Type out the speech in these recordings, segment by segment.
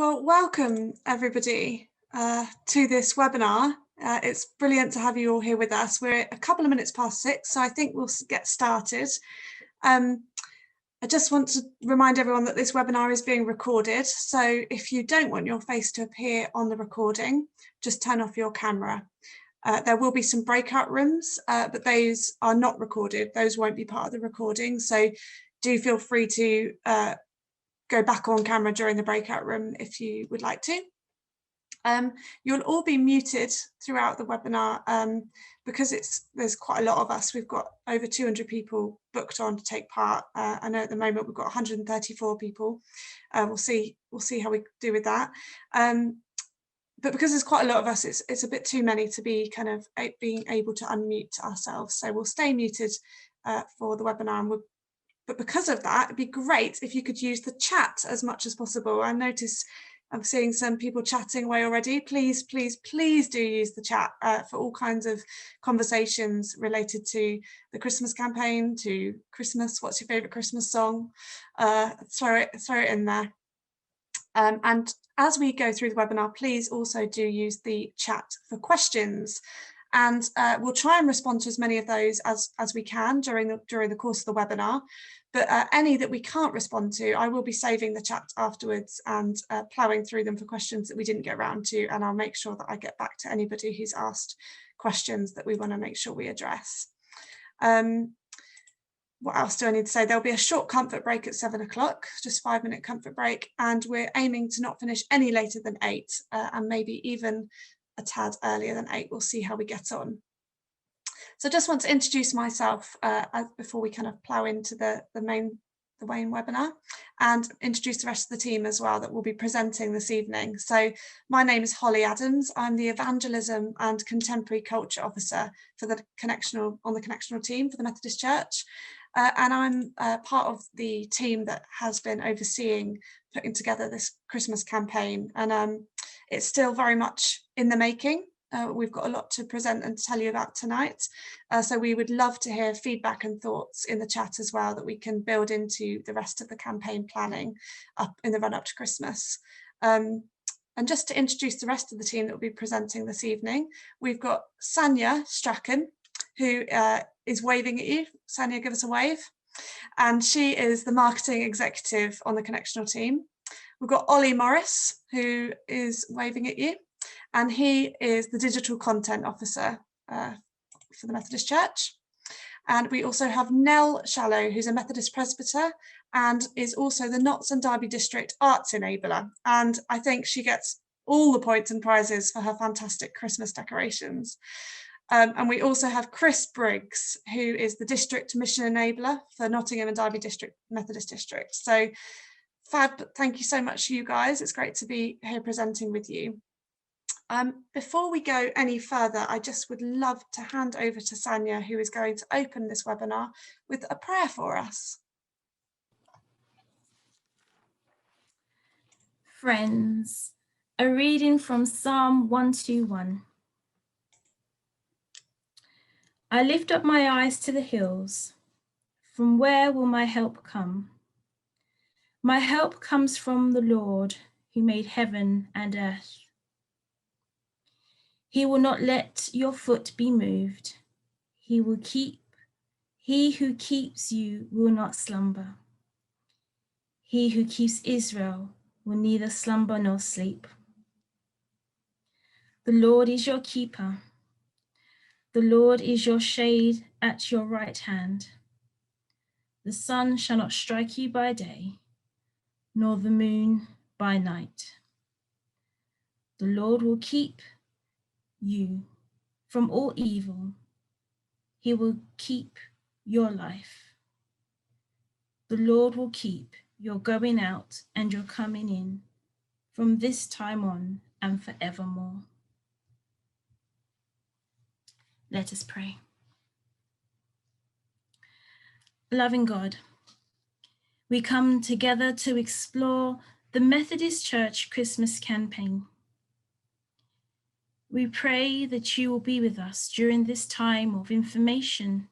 Well, welcome everybody to this webinar. It's brilliant to have you all here with us. We're a couple of minutes past 6, so I think we'll get started. I just want to remind everyone that this webinar is being recorded. So if you don't want your face to appear on the recording, just turn off your camera. There will be some breakout rooms, but those are not recorded. Those won't be part of the recording. So do feel free to go back on camera during the breakout room if you would like to. You'll all be muted throughout the webinar because there's quite a lot of us. We've got over 200 people booked on to take part. I know at the moment we've got 134 people. We'll see how we do with that. But because there's quite a lot of us, it's a bit too many to be kind of being able to unmute ourselves. So we'll stay muted for the webinar, but because of that, it'd be great if you could use the chat as much as possible. I notice I'm seeing some people chatting away already. Please, please, please do use the chat for all kinds of conversations related to the Christmas campaign, to Christmas. What's your favourite Christmas song? Throw it in there. And as we go through the webinar, please also do use the chat for questions. And we'll try and respond to as many of those as we can during the course of the webinar. But any that we can't respond to, I will be saving the chat afterwards and ploughing through them for questions that we didn't get around to. And I'll make sure that I get back to anybody who's asked questions that we want to make sure we address. What else do I need to say? There'll be a short comfort break at 7 o'clock, just 5-minute comfort break. And we're aiming to not finish any later than 8 and maybe even a tad earlier than 8. We'll see how we get on. So I just want to introduce myself before we kind of plough into the main webinar, and introduce the rest of the team as well that will be presenting this evening. So my name is Holly Adams. I'm the Evangelism and Contemporary Culture Officer for the connectional team for the Methodist Church. And I'm part of the team that has been overseeing putting together this Christmas campaign. And it's still very much in the making. We've got a lot to present and tell you about tonight. So we would love to hear feedback and thoughts in the chat as well that we can build into the rest of the campaign planning up in the run up to Christmas. And just to introduce the rest of the team that will be presenting this evening, we've got Sanya Strachan, who is waving at you. Sanya, give us a wave. And she is the marketing executive on the connectional team. We've got Ollie Morris, who is waving at you, and he is the digital content officer for the Methodist Church. And we also have Nell Shallow, who's a Methodist presbyter and is also the Notts and Derby District Arts Enabler. And I think she gets all the points and prizes for her fantastic Christmas decorations. And we also have Chris Briggs, who is the District Mission Enabler for Nottingham and Derby District Methodist District. So fab, thank you so much, you guys. It's great to be here presenting with you. Before we go any further, I just would love to hand over to Sanya, who is going to open this webinar with a prayer for us. Friends, a reading from Psalm 121. I lift up my eyes to the hills. From where will my help come? My help comes from the Lord, who made heaven and earth. He will not let your foot be moved. He who keeps you will not slumber. He who keeps Israel will neither slumber nor sleep. The Lord is your keeper. The Lord is your shade at your right hand. The sun shall not strike you by day, nor the moon by night. The Lord will keep you from all evil. He will keep your life. The Lord will keep your going out and your coming in from this time on and forevermore. Let us pray. Loving God, we come together to explore the Methodist Church Christmas campaign. We pray that you will be with us during this time of information,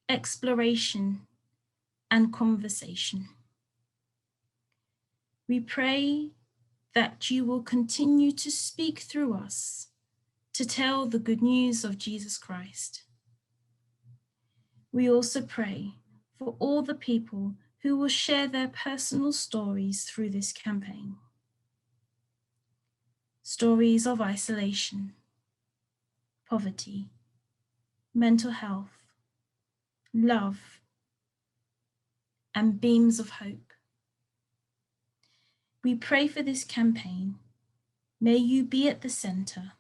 exploration, and conversation. We pray that you will continue to speak through us to tell the good news of Jesus Christ. We also pray for all the people who will share their personal stories through this campaign. Stories of isolation, poverty, mental health, love, and beams of hope. We pray for this campaign. May you be at the center.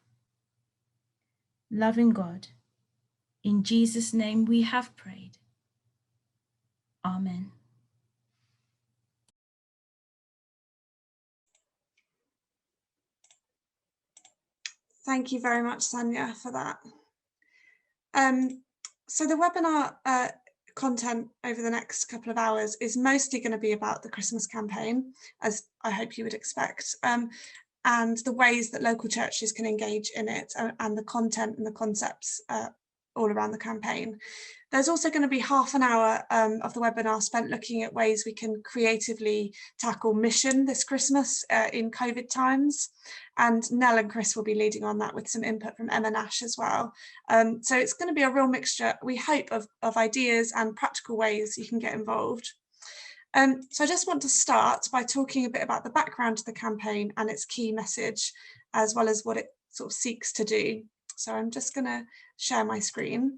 Loving God, in Jesus' name we have prayed. Amen. Thank you very much, Sanya, for that. So the webinar content over the next couple of hours is mostly going to be about the Christmas campaign, as I hope you would expect, and the ways that local churches can engage in it, and the content and the concepts all around the campaign. There's also going to be half an hour of the webinar spent looking at ways we can creatively tackle mission this Christmas in COVID times. And Nell and Chris will be leading on that with some input from Emma Nash as well. So it's going to be a real mixture, we hope, of ideas and practical ways you can get involved. So I just want to start by talking a bit about the background to the campaign and its key message, as well as what it sort of seeks to do. So I'm just going to share my screen.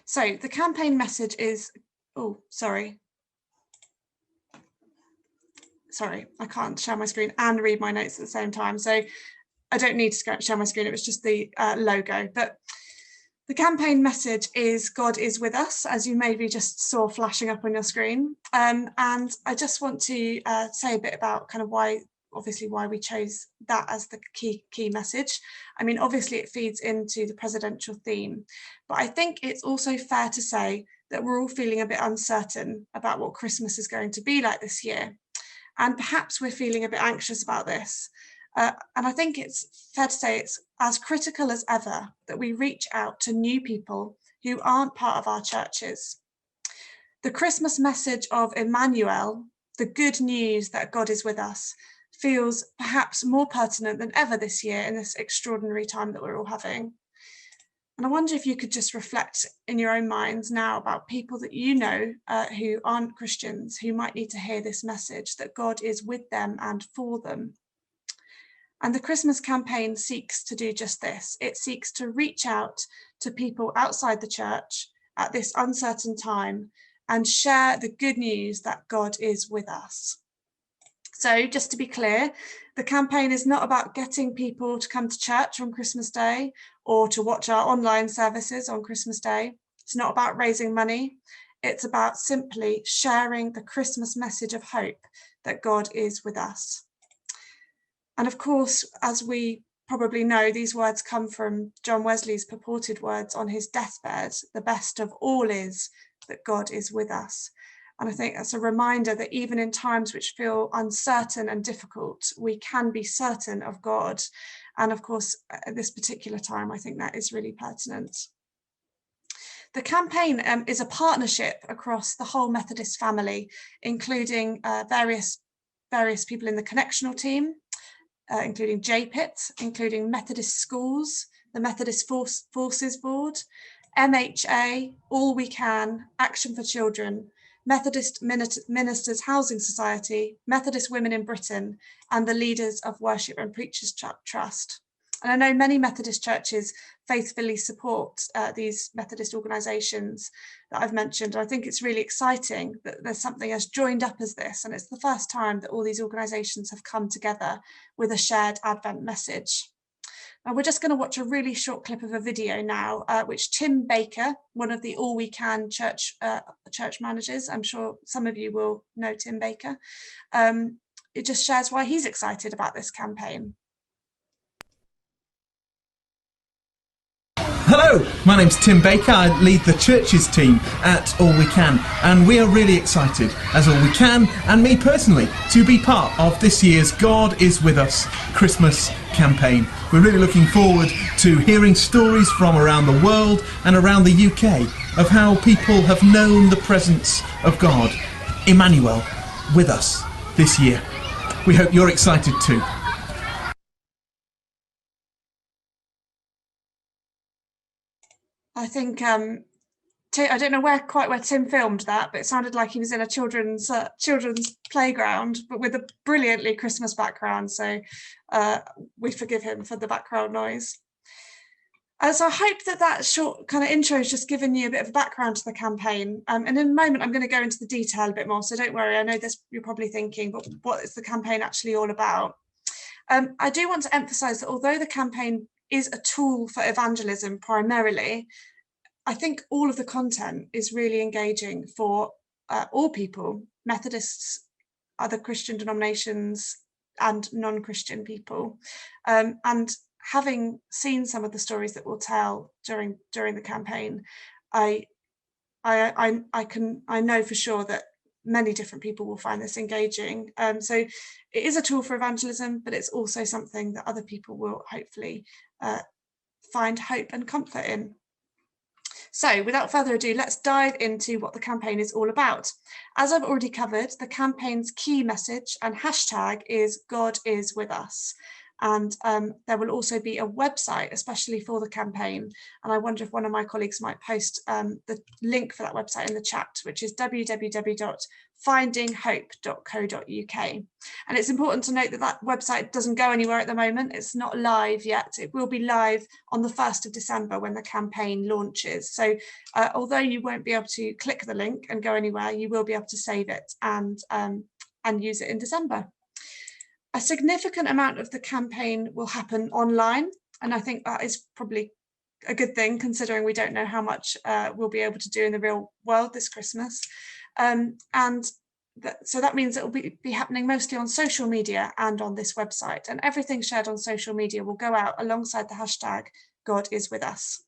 So the campaign message is, sorry, I can't share my screen and read my notes at the same time. So I don't need to share my screen, it was just the logo. But the campaign message is God is with us, as you maybe just saw flashing up on your screen. And I just want to say a bit about kind of why we chose that as the key message. I mean, obviously it feeds into the presidential theme, but I think it's also fair to say that we're all feeling a bit uncertain about what Christmas is going to be like this year. And perhaps we're feeling a bit anxious about this. And I think it's fair to say it's as critical as ever that we reach out to new people who aren't part of our churches. The Christmas message of Emmanuel, the good news that God is with us, feels perhaps more pertinent than ever this year in this extraordinary time that we're all having. And I wonder if you could just reflect in your own minds now about people that you know who aren't Christians, who might need to hear this message that God is with them and for them. And the Christmas campaign seeks to do just this. It seeks to reach out to people outside the church at this uncertain time and share the good news that God is with us. So just to be clear, the campaign is not about getting people to come to church on Christmas Day or to watch our online services on Christmas Day. It's not about raising money. It's about simply sharing the Christmas message of hope that God is with us. And of course, as we probably know, these words come from John Wesley's purported words on his deathbed: the best of all is that God is with us. And I think that's a reminder that even in times which feel uncertain and difficult, we can be certain of God. And of course, at this particular time, I think that is really pertinent. The campaign is a partnership across the whole Methodist family, including various people in the connectional team, including JPIT, including Methodist Schools, the Methodist Forces Board, MHA, All We Can, Action for Children, Methodist Ministers Housing Society, Methodist Women in Britain, and the Leaders of Worship and Preachers Trust. And I know many Methodist churches faithfully support these Methodist organisations that I've mentioned. I think it's really exciting that there's something as joined up as this, and it's the first time that all these organisations have come together with a shared Advent message. Now we're just going to watch a really short clip of a video now, which Tim Baker, one of the All We Can church managers, I'm sure some of you will know Tim Baker, it just shares why he's excited about this campaign. Hello, my name's Tim Baker. I lead the churches team at All We Can. and we are really excited, as all we can, and me personally, to be part of this year's God is With Us Christmas campaign. We're really looking forward to hearing stories from around the world and around the UK of how people have known the presence of God, Emmanuel, with us this year. We hope you're excited too. I think I don't know quite where Tim filmed that, but it sounded like he was in a children's playground, but with a brilliantly Christmas background. So we forgive him for the background noise. So I hope that short kind of intro has just given you a bit of a background to the campaign. And in a moment, I'm going to go into the detail a bit more. So don't worry. I know this, you're probably thinking, but what is the campaign actually all about? I do want to emphasize that although the campaign is a tool for evangelism primarily, I think all of the content is really engaging for all people, Methodists, other Christian denominations, and non-Christian people. And having seen some of the stories that we'll tell during the campaign, I know for sure that many different people will find this engaging. So it is a tool for evangelism, but it's also something that other people will hopefully find hope and comfort in. So without further ado, let's dive into what the campaign is all about. As I've already covered, the campaign's key message and hashtag is God is with us. And there will also be a website, especially for the campaign. And I wonder if one of my colleagues might post the link for that website in the chat, which is www.findinghope.co.uk. And it's important to note that that website doesn't go anywhere at the moment. It's not live yet. It will be live on the 1st of December when the campaign launches. So although you won't be able to click the link and go anywhere, you will be able to save it and use it in December. A significant amount of the campaign will happen online, and I think that is probably a good thing considering we don't know how much we'll be able to do in the real world this Christmas. So that means it will be happening mostly on social media and on this website, and everything shared on social media will go out alongside the hashtag God is with us.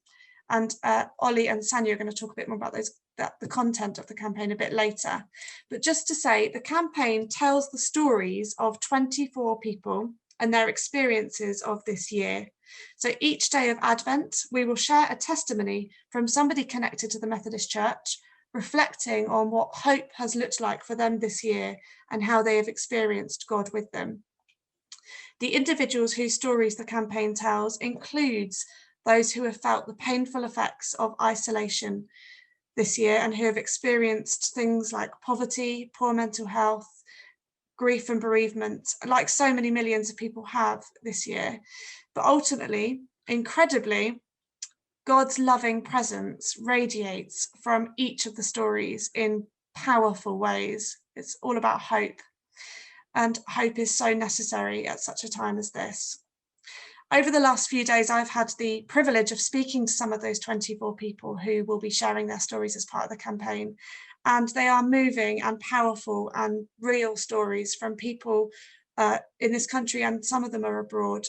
And Ollie and Sanya are going to talk a bit more about the content of the campaign a bit later. But just to say, the campaign tells the stories of 24 people and their experiences of this year. So each day of Advent, we will share a testimony from somebody connected to the Methodist Church, reflecting on what hope has looked like for them this year and how they have experienced God with them. The individuals whose stories the campaign tells includes those who have felt the painful effects of isolation this year and who have experienced things like poverty, poor mental health, grief and bereavement, like so many millions of people have this year. But ultimately, incredibly, God's loving presence radiates from each of the stories in powerful ways. It's all about hope, and hope is so necessary at such a time as this. Over the last few days, I've had the privilege of speaking to some of those 24 people who will be sharing their stories as part of the campaign. And they are moving and powerful and real stories from people in this country, and some of them are abroad,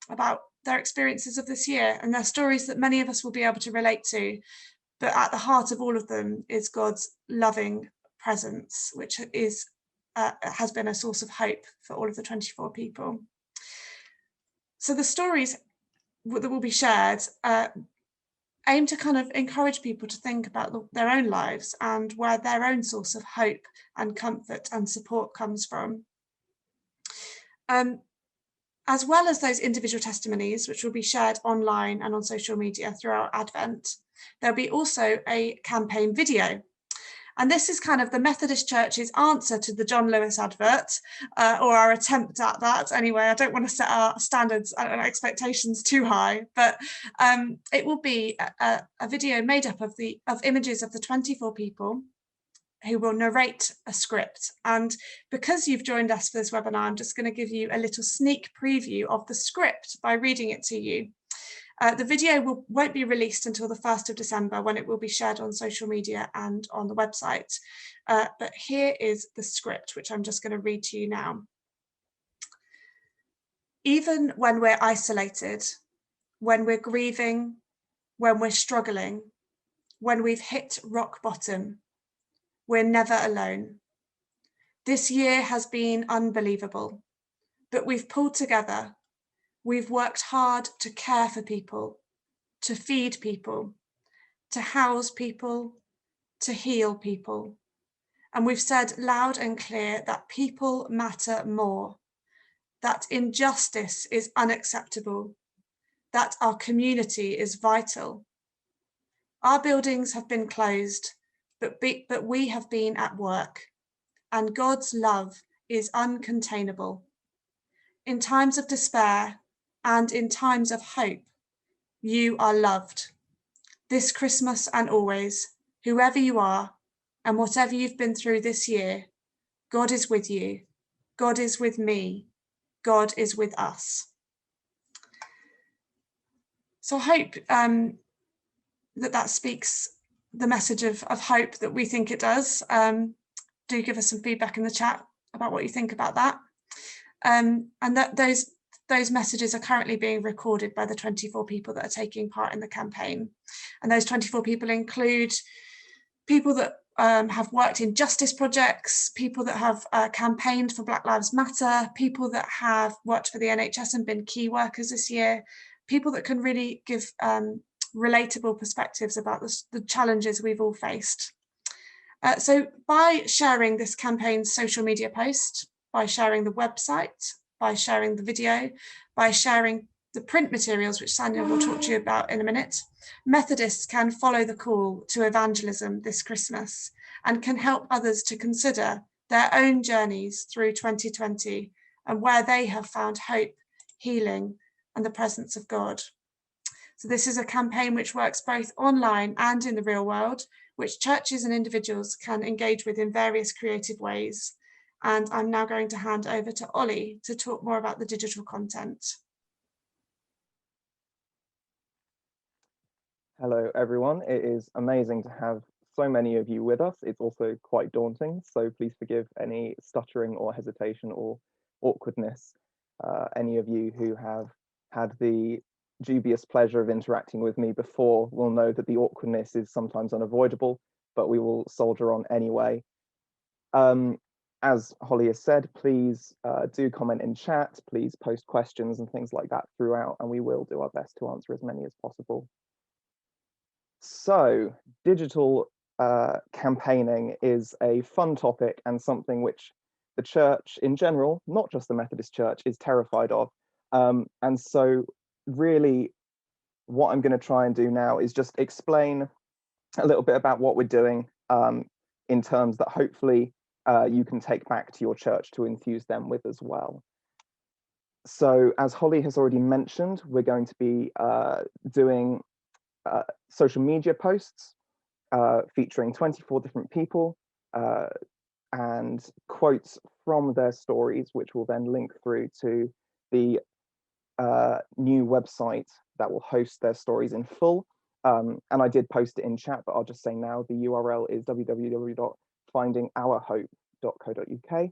about their experiences of this year. And they're stories that many of us will be able to relate to. But at the heart of all of them is God's loving presence, which has been a source of hope for all of the 24 people. So the stories that will be shared aim to kind of encourage people to think about their own lives and where their own source of hope and comfort and support comes from. As well as those individual testimonies, which will be shared online and on social media throughout Advent, there'll be also a campaign video. And this is kind of the Methodist Church's answer to the John Lewis advert, or our attempt at that. Anyway, I don't want to set our standards and expectations too high, but it will be a video made up of images of the 24 people who will narrate a script. And because you've joined us for this webinar, I'm just going to give you a little sneak preview of the script by reading it to you. The video won't be released until the 1st of December, when it will be shared on social media and on the website. But here is the script, which I'm just going to read to you now. Even when we're isolated, when we're grieving, when we're struggling, when we've hit rock bottom, we're never alone. This year has been unbelievable, but we've pulled together. We've worked hard to care for people, to feed people, to house people, to heal people. And we've said loud and clear that people matter more, that injustice is unacceptable, that our community is vital. Our buildings have been closed, but we have been at work, and God's love is uncontainable. In times of despair and in times of hope, you are loved. This Christmas and always, whoever you are, and whatever you've been through this year, God is with you. God is with me. God is with us. So I hope that speaks the message of hope that we think it does. Do give us some feedback in the chat about what you think about that. And that those messages are currently being recorded by the 24 people that are taking part in the campaign. And those 24 people include people that have worked in justice projects, people that have campaigned for Black Lives Matter, people that have worked for the NHS and been key workers this year, people that can really give relatable perspectives about the challenges we've all faced. So by sharing this campaign's social media post, by sharing the website, by sharing the video, by sharing the print materials, which Sanya will talk to you about in a minute, Methodists can follow the call to evangelism this Christmas and can help others to consider their own journeys through 2020 and where they have found hope, healing, and the presence of God. So this is a campaign which works both online and in the real world, which churches and individuals can engage with in various creative ways. And I'm now going to hand over to Ollie to talk more about the digital content. Hello, everyone. It is amazing to have so many of you with us. It's also quite daunting, so please forgive any stuttering or hesitation or awkwardness. Any of you who have had the dubious pleasure of interacting with me before will know that the awkwardness is sometimes unavoidable, but we will soldier on anyway. As Holly has said, please do comment in chat, please post questions and things like that throughout, and we will do our best to answer as many as possible. So, digital campaigning is a fun topic and something which the church in general, not just the Methodist Church, is terrified of. And so really what I'm going to try and do now is just explain a little bit about what we're doing in terms that hopefully you can take back to your church to infuse them with as well. So as Holly has already mentioned, we're going to be doing social media posts featuring 24 different people and quotes from their stories, which will then link through to the new website that will host their stories in full. And I did post it in chat, but I'll just say now the URL is www.findingourhope.co.uk,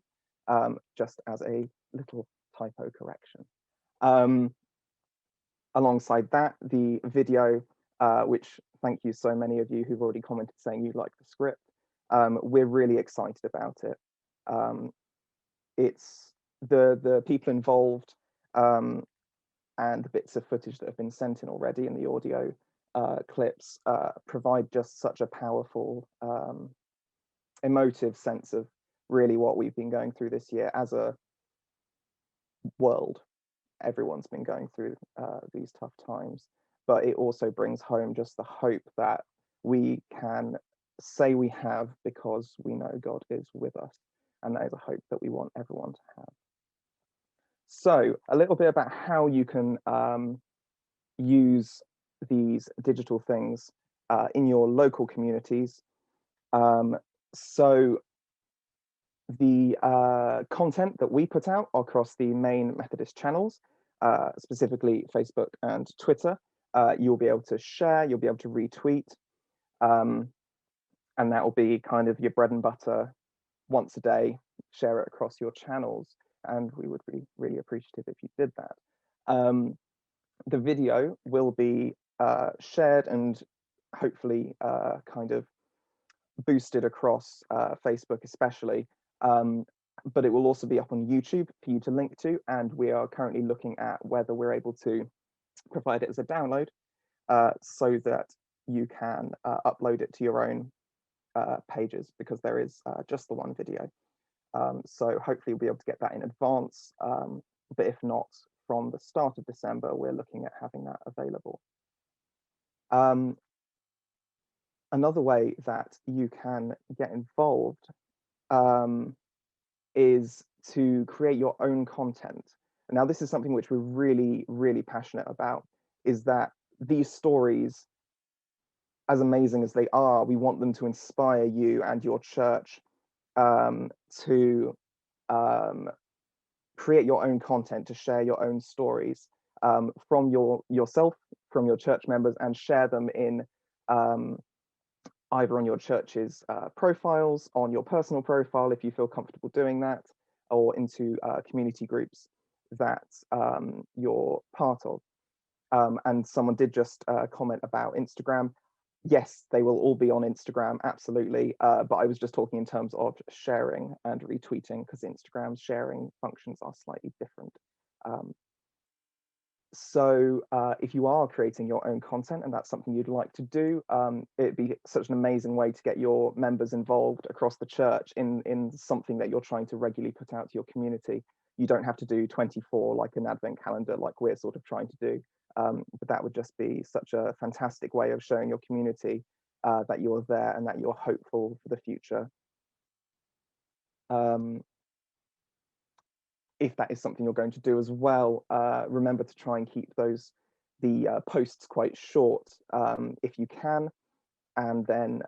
just as a little typo correction. Alongside that, the video, which thank you so many of you who've already commented saying you like the script. We're really excited about it. It's the people involved and the bits of footage that have been sent in already and the audio clips provide just such a powerful, emotive sense of really what we've been going through this year as a world. Everyone's been going through these tough times, but it also brings home just the hope that we can say we have because we know God is with us, and that is a hope that we want everyone to have. So a little bit about how you can use these digital things in your local communities. So the content that we put out across the main Methodist channels, specifically Facebook and Twitter, you'll be able to share, you'll be able to retweet, and that will be kind of your bread and butter once a day. Share it across your channels, and we would be really appreciative if you did that. The video will be shared and hopefully kind of boosted across Facebook especially, but it will also be up on YouTube for you to link to, and we are currently looking at whether we're able to provide it as a download so that you can upload it to your own pages, because there is just the one video. So hopefully we'll be able to get that in advance, but if not, from the start of December, we're looking at having that available. Another way that you can get involved is to create your own content. Now, this is something which we're really, really passionate about, is that these stories, as amazing as they are, we want them to inspire you and your church to create your own content, to share your own stories from yourself, from your church members, and share them in either on your church's profiles, on your personal profile, if you feel comfortable doing that, or into community groups that you're part of. And someone did just comment about Instagram. Yes, they will all be on Instagram, absolutely. But I was just talking in terms of sharing and retweeting, because Instagram's sharing functions are slightly different. So if you are creating your own content and that's something you'd like to do, it'd be such an amazing way to get your members involved across the church in something that you're trying to regularly put out to your community. You don't have to do 24 like an advent calendar like we're sort of trying to do, but that would just be such a fantastic way of showing your community that you're there and that you're hopeful for the future. If that is something you're going to do as well, remember to try and keep the posts quite short if you can, and then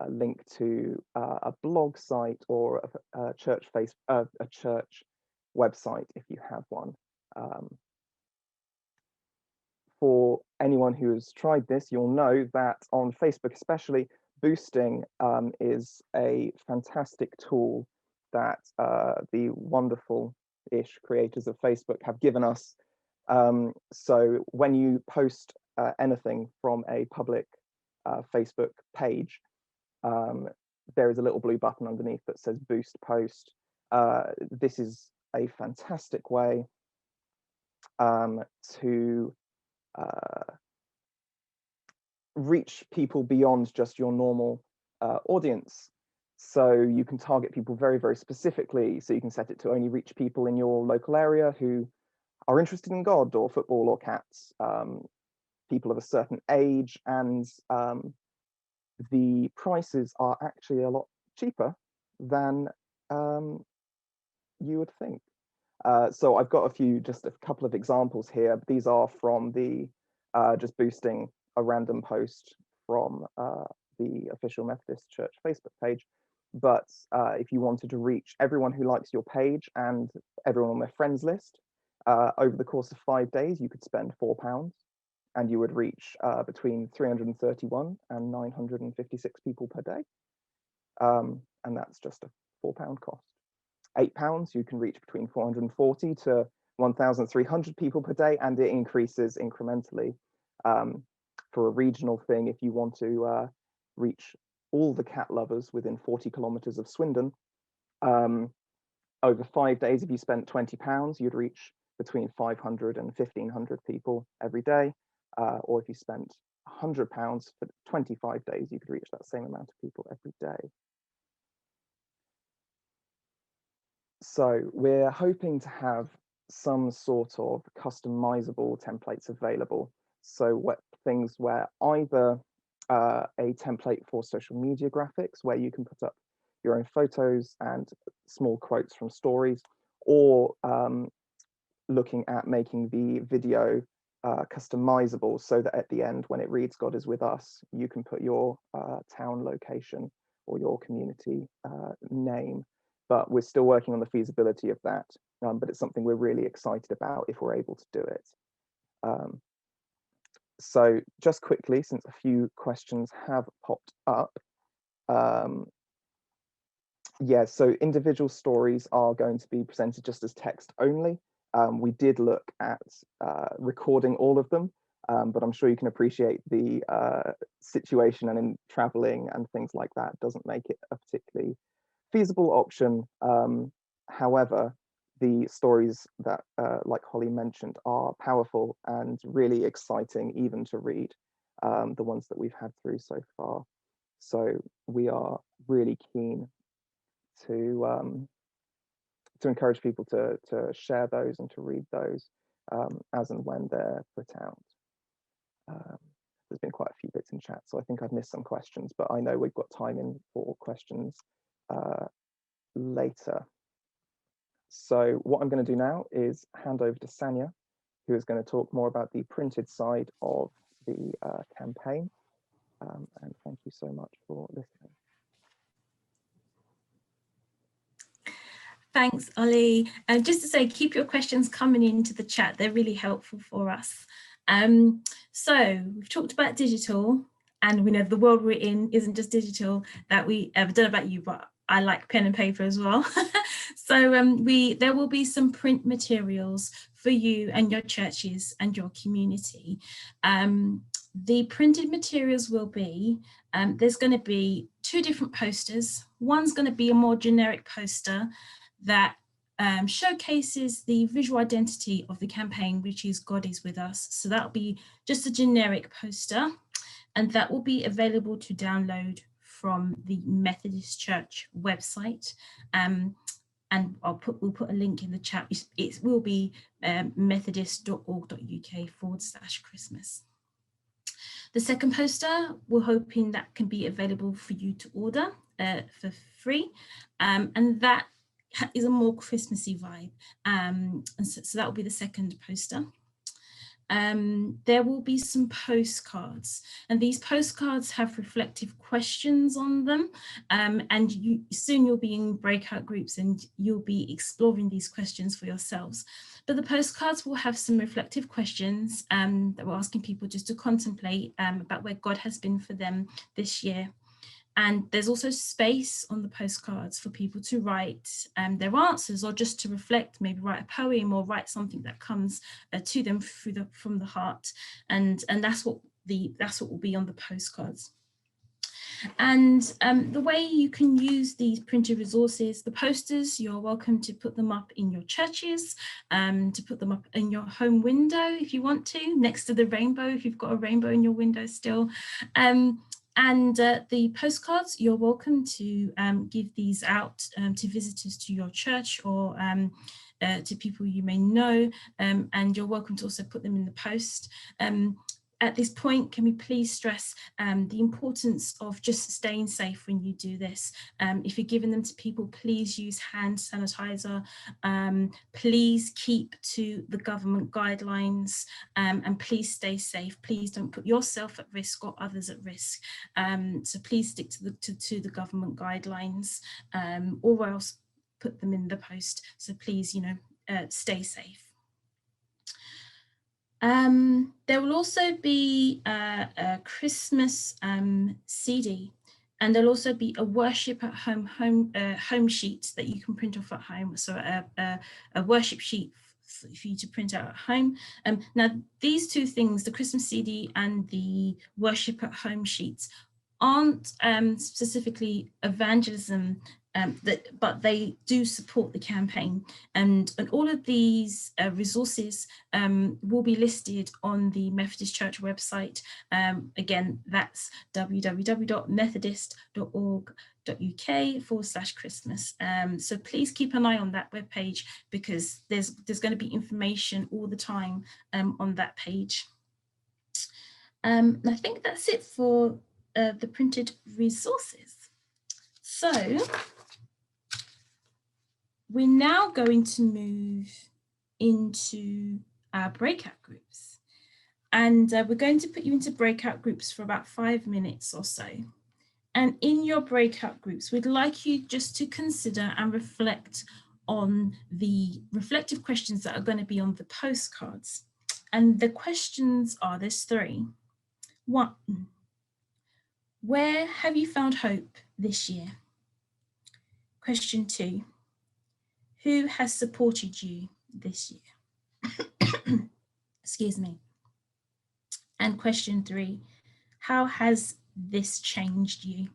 link to a blog site or a church website if you have one. For anyone who has tried this, you'll know that on Facebook especially, boosting is a fantastic tool that the wonderful-ish creators of Facebook have given us. So when you post anything from a public Facebook page, there is a little blue button underneath that says boost post. This is a fantastic way to reach people beyond just your normal audience. So you can target people very, very specifically. So you can set it to only reach people in your local area who are interested in God or football or cats, people of a certain age, and the prices are actually a lot cheaper than you would think. So I've got just a couple of examples here. These are from the just boosting a random post from the official Methodist Church Facebook page. But if you wanted to reach everyone who likes your page and everyone on their friends list, over the course of 5 days, you could spend £4 and you would reach between 331 and 956 people per day. And that's just a £4 cost. £8, you can reach between 440 to 1,300 people per day, and it increases incrementally. For a regional thing, if you want to reach all the cat lovers within 40 kilometers of Swindon, over 5 days, if you spent £20, you'd reach between 500 and 1,500 people every day. Or if you spent £100 for 25 days, you could reach that same amount of people every day. So we're hoping to have some sort of customizable templates available. So things where either a template for social media graphics, where you can put up your own photos and small quotes from stories, or looking at making the video customizable so that at the end, when it reads God is with us, you can put your town location or your community name. But we're still working on the feasibility of that. But it's something we're really excited about if we're able to do it. So just quickly, since a few questions have popped up. Yeah, so individual stories are going to be presented just as text only. We did look at recording all of them, but I'm sure you can appreciate the situation, and in traveling and things like that doesn't make it a particularly feasible option. However, the stories that, like Holly mentioned, are powerful and really exciting even to read, the ones that we've had through so far. So we are really keen to encourage people to share those and to read those as and when they're put out. There's been quite a few bits in chat, so I think I've missed some questions, but I know we've got time in for questions later. So what I'm going to do now is hand over to Sanya, who is going to talk more about the printed side of the campaign. And thank you so much for listening. Thanks, Ollie. And just to say, keep your questions coming into the chat. They're really helpful for us. So we've talked about digital, and we know the world we're in isn't just digital. That we don't know about you, but I like pen and paper as well. So there will be some print materials for you and your churches and your community. The printed materials will be, there's going to be 2 different posters. One's going to be a more generic poster that showcases the visual identity of the campaign, which is God is with us. So that'll be just a generic poster, and that will be available to download from the Methodist Church website. And we'll put a link in the chat. It will be methodist.org.uk/Christmas. The second poster, we're hoping that can be available for you to order for free, and that is a more Christmassy vibe, and so that will be the second poster. There will be some postcards, and these postcards have reflective questions on them, and soon you'll be in breakout groups and you'll be exploring these questions for yourselves. But the postcards will have some reflective questions that we're asking people just to contemplate about where God has been for them this year. And there's also space on the postcards for people to write their answers, or just to reflect, maybe write a poem or write something that comes to them from the heart. And that's what will be on the postcards. And the way you can use these printed resources, the posters, you're welcome to put them up in your churches, to put them up in your home window if you want to, next to the rainbow, if you've got a rainbow in your window still. And the postcards, you're welcome to give these out to visitors to your church, or to people you may know, and you're welcome to also put them in the post. At this point, can we please stress the importance of just staying safe when you do this? If you're giving them to people, please use hand sanitizer. Please keep to the government guidelines, and please stay safe. Please don't put yourself at risk or others at risk. So please stick to the government guidelines, or else put them in the post. So please, stay safe. There will also be a Christmas CD, and there'll also be a worship at home sheet that you can print off at home. So a worship sheet for you to print out at home. Now these 2 things, the Christmas CD and the worship at home sheets, aren't specifically evangelism, but they do support the campaign, and all of these resources will be listed on the Methodist Church website. Again, that's www.methodist.org.uk/Christmas. So please keep an eye on that webpage, because there's going to be information all the time on that page. And I think that's it for the printed resources. So we're now going to move into our breakout groups, and we're going to put you into breakout groups for about 5 minutes or so. And in your breakout groups, we'd like you just to consider and reflect on the reflective questions that are going to be on the postcards. And the questions are, there's 3. 1, where have you found hope this year? Question 2, who has supported you this year? Excuse me. And question 3, how has this changed you?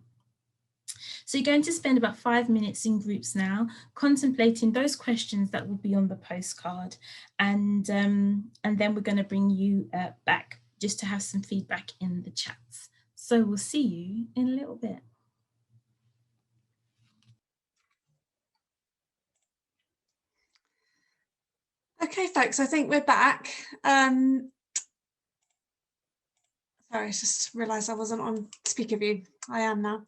So you're going to spend about 5 minutes in groups now, contemplating those questions that will be on the postcard. And then we're going to bring you back just to have some feedback in the chats. So we'll see you in a little bit. Okay, folks, I think we're back. Sorry, I just realised I wasn't on speaker view. I am now.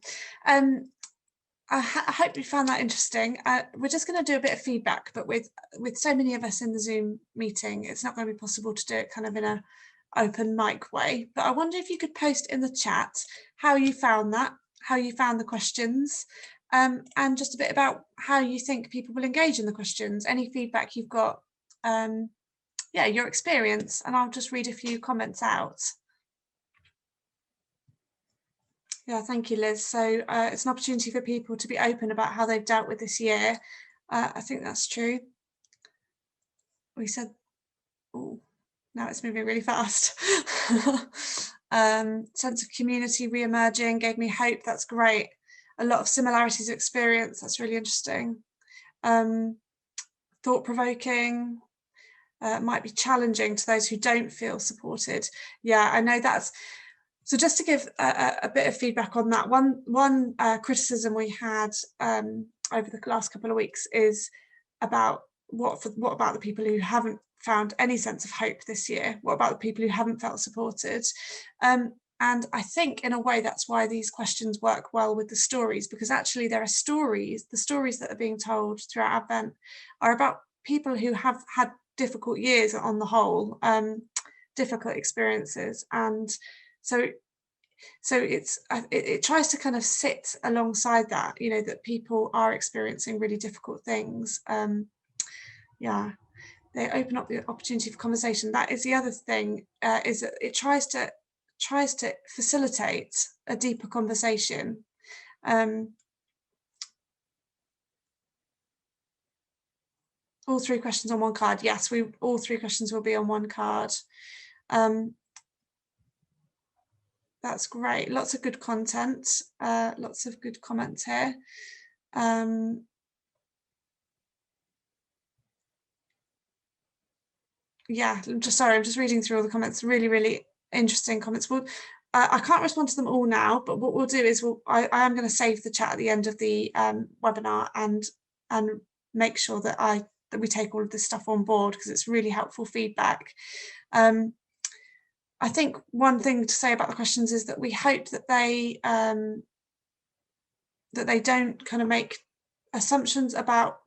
I hope you found that interesting. We're just going to do a bit of feedback, but with so many of us in the Zoom meeting, it's not going to be possible to do it kind of in an open mic way. But I wonder if you could post in the chat how you found that, how you found the questions, and just a bit about how you think people will engage in the questions, any feedback you've got, yeah, your experience, and I'll just read a few comments out. Yeah, thank you, Liz. So it's an opportunity for people to be open about how they've dealt with this year. I think that's true. We said, oh, now it's moving really fast. Sense of community re-emerging gave me hope. That's great. A lot of similarities of experience. That's really interesting. Thought-provoking. Might be challenging to those who don't feel supported. Yeah, I know that's. So just to give a bit of feedback on that, one criticism we had over the last couple of weeks is about what about the people who haven't found any sense of hope this year? What about the people who haven't felt supported? And I think in a way that's why these questions work well with the stories, because actually there are stories, the stories that are being told throughout Advent are about people who have had difficult years on the whole, difficult experiences, and so it tries to kind of sit alongside that, you know, that people are experiencing really difficult things. Yeah, they open up the opportunity for conversation. That is the other thing, is that it tries to facilitate a deeper conversation. All 3 questions on one card. Yes, all 3 questions will be on one card. That's great. Lots of good content. Lots of good comments here. Yeah, I'm just reading through all the comments. Really, really interesting comments. Well, I can't respond to them all now, but what we'll do is I am going to save the chat at the end of the webinar and make sure that we take all of this stuff on board, because it's really helpful feedback. I think one thing to say about the questions is that we hope that they don't kind of make assumptions about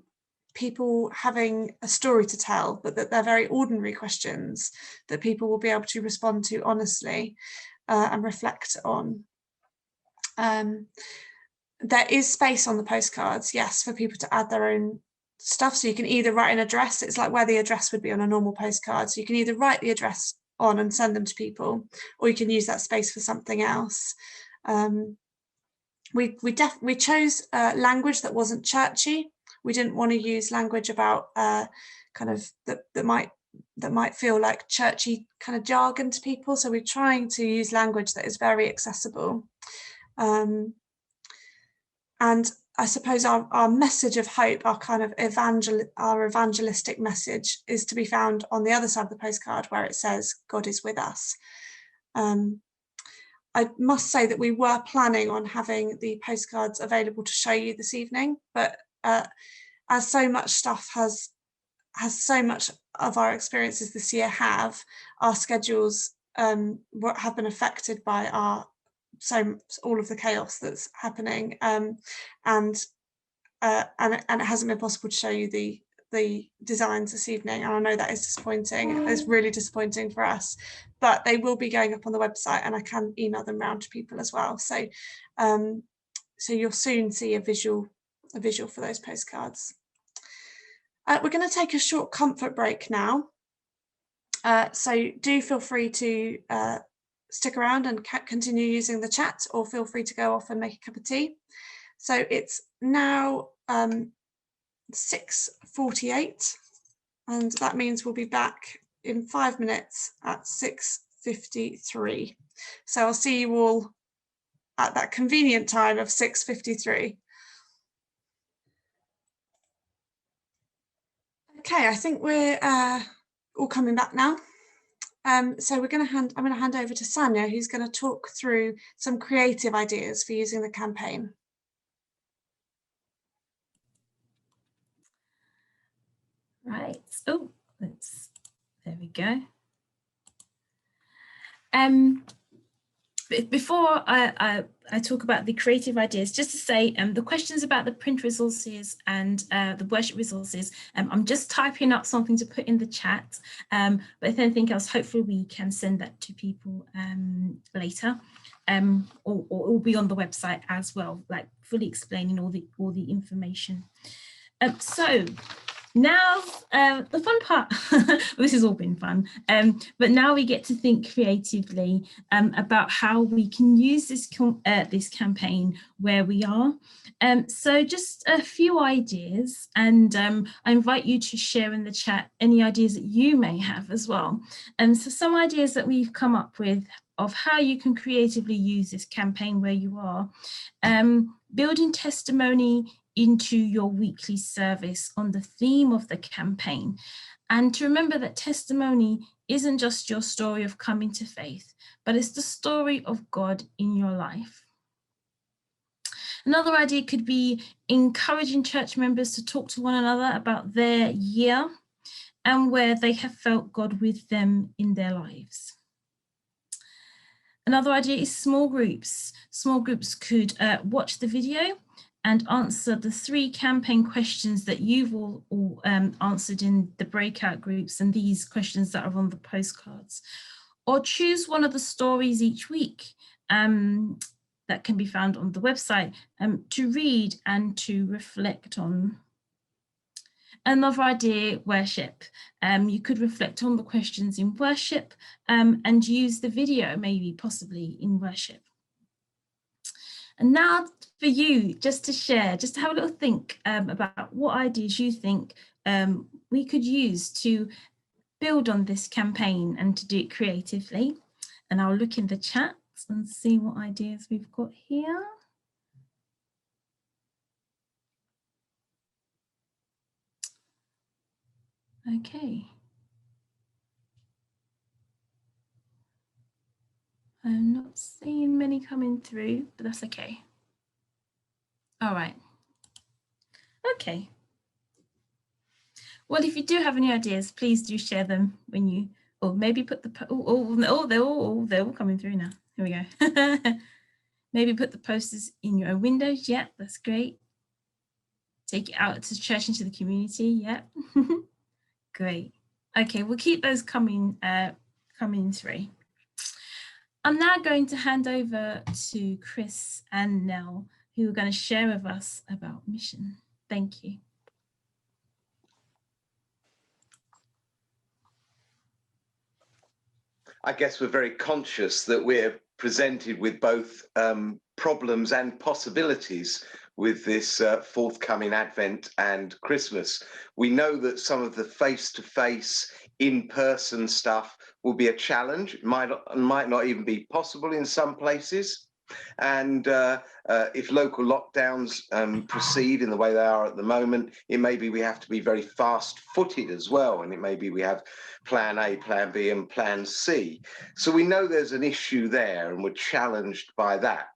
people having a story to tell, but that they're very ordinary questions that people will be able to respond to honestly and reflect on. There is space on the postcards, yes, for people to add their own stuff. So you can either write an address, it's like where the address would be on a normal postcard. So you can either write the address on and send them to people, or you can use that space for something else. We chose language that wasn't churchy. We didn't want to use language about kind of that might feel like churchy kind of jargon to people. So we're trying to use language that is very accessible. And I suppose our message of hope, our kind of evangelistic message, is to be found on the other side of the postcard, where it says God is with us. I must say that we were planning on having the postcards available to show you this evening, but as so much stuff has so much of our experiences this year our schedules have been affected by all of the chaos that's happening, and it hasn't been possible to show you the designs this evening, and I know that is disappointing. It's really disappointing for us, but they will be going up on the website, and I can email them around to people as well. So so you'll soon see a visual for those postcards. We're going to take a short comfort break now, so do feel free to stick around and continue using the chat, or feel free to go off and make a cup of tea. So it's now 6:48, and that means we'll be back in 5 minutes at 6:30. 6:53. So I'll see you all at that convenient time of 6:53. Okay, I think we're all coming back now. So I'm going to hand over to Sanya, who's going to talk through some creative ideas for using the campaign. Right. Oh, there we go. Before I talk about the creative ideas, just to say the questions about the print resources and the worship resources, I'm just typing up something to put in the chat, but if anything else, hopefully we can send that to people later, or it will be on the website as well, like fully explaining all the information. So now the fun part. This has all been fun, but now we get to think creatively about how we can use this campaign where we are. So just a few ideas, and I invite you to share in the chat any ideas that you may have as well. So some ideas that we've come up with of how you can creatively use this campaign where you are. Building testimony into your weekly service on the theme of the campaign. And to remember that testimony isn't just your story of coming to faith, but it's the story of God in your life. Another idea could be encouraging church members to talk to one another about their year and where they have felt God with them in their lives. Another idea is small groups. Small groups could watch the video and answer the 3 campaign questions that you've all answered in the breakout groups and these questions that are on the postcards. Or choose one of the stories each week that can be found on the website to read and to reflect on. Another idea, worship. You could reflect on the questions in worship and use the video maybe possibly in worship. And now for you, just to share, just to have a little think about what ideas you think we could use to build on this campaign and to do it creatively. And I'll look in the chat and see what ideas we've got here. Okay. I'm not seeing many coming through, but that's okay. All right. Okay. Well, if you do have any ideas, please do share them when you, or maybe put the, they're all coming through now. Here we go. Maybe put the posters in your own windows. Yeah, that's great. Take it out to church, into the community. Yeah. Great. Okay, we'll keep those coming through. I'm now going to hand over to Chris and Nell, who are going to share with us about mission. Thank you. I guess we're very conscious that we're presented with both problems and possibilities with this forthcoming Advent and Christmas. We know that some of the face-to-face, in-person stuff will be a challenge. It might not even be possible in some places. And if local lockdowns proceed in the way they are at the moment, it may be we have to be very fast-footed as well, and it may be we have plan A, plan B, and plan C. So we know there's an issue there, and we're challenged by that.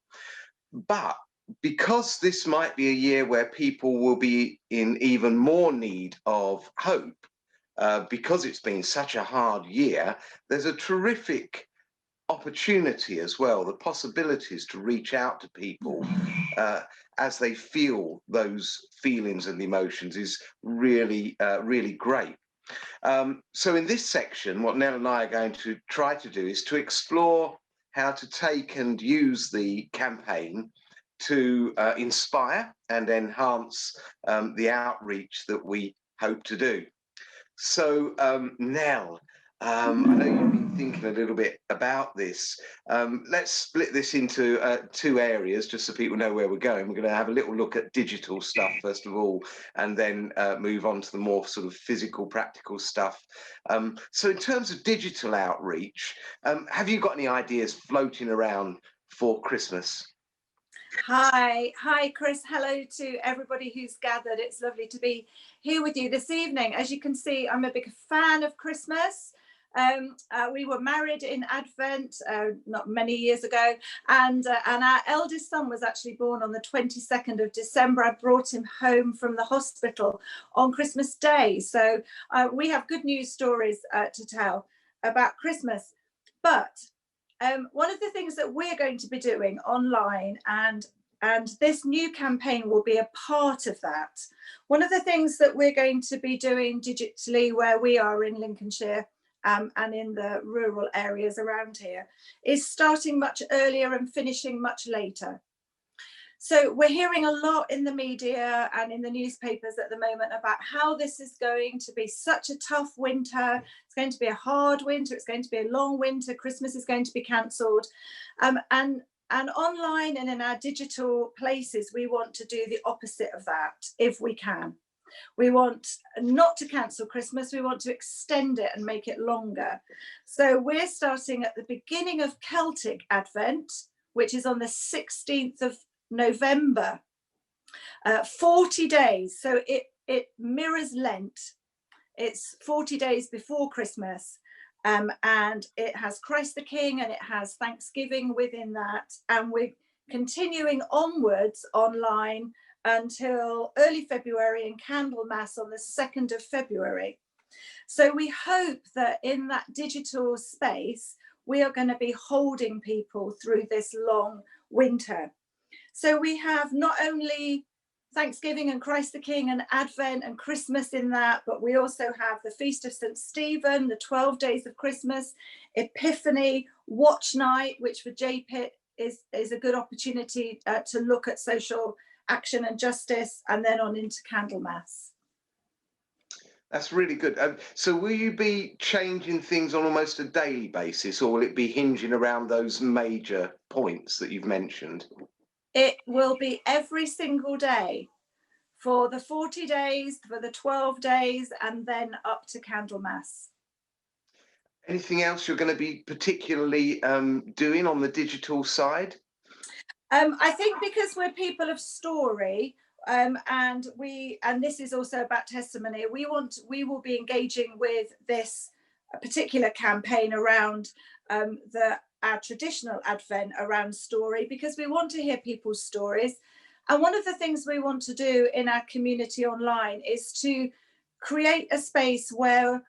But because this might be a year where people will be in even more need of hope, because it's been such a hard year, there's a terrific opportunity as well, the possibilities to reach out to people as they feel those feelings and emotions is really, really great. So in this section, what Nell and I are going to try to do is to explore how to take and use the campaign to inspire and enhance the outreach that we hope to do. So Nell, I know you've been thinking a little bit about this. Let's split this into two areas, just so people know where we're going. We're going to have a little look at digital stuff first of all, and then move on to the more sort of physical, practical stuff. So in terms of digital outreach, have you got any ideas floating around for Christmas? Hi, Chris. Hello to everybody who's gathered. It's lovely to be here with you this evening. As you can see, I'm a big fan of Christmas. We were married in Advent not many years ago, and our eldest son was actually born on the 22nd of December. I brought him home from the hospital on Christmas Day. So we have good news stories to tell about Christmas. But one of the things that we're going to be doing online, and this new campaign will be a part of that. One of the things that we're going to be doing digitally where we are in Lincolnshire and in the rural areas around here is starting much earlier and finishing much later. So we're hearing a lot in the media and in the newspapers at the moment about how this is going to be such a tough winter. It's going to be a hard winter. It's going to be a long winter. Christmas is going to be cancelled. And online and in our digital places, we want to do the opposite of that if we can. We want not to cancel Christmas. We want to extend it and make it longer. So we're starting at the beginning of Celtic Advent, which is on the 16th of November, 40 days. So it mirrors Lent. It's 40 days before Christmas, and it has Christ the King and it has Thanksgiving within that. And we're continuing onwards online until early February and Candlemas on the 2nd of February. So we hope that in that digital space, we are going to be holding people through this long winter. So we have not only Thanksgiving and Christ the King and Advent and Christmas in that, but we also have the Feast of St. Stephen, the 12 days of Christmas, Epiphany, Watch Night, which for JPIT is a good opportunity to look at social action and justice, and then on into Candlemas. That's really good. So will you be changing things on almost a daily basis, or will it be hinging around those major points that you've mentioned? It will be every single day for the 40 days, for the 12 days, and then up to Candlemas. Anything else you're going to be particularly doing on the digital side? I think because we're people of story, and this is also about testimony, we will be engaging with this particular campaign around our traditional Advent around story, because we want to hear people's stories. And one of the things we want to do in our community online is to create a space where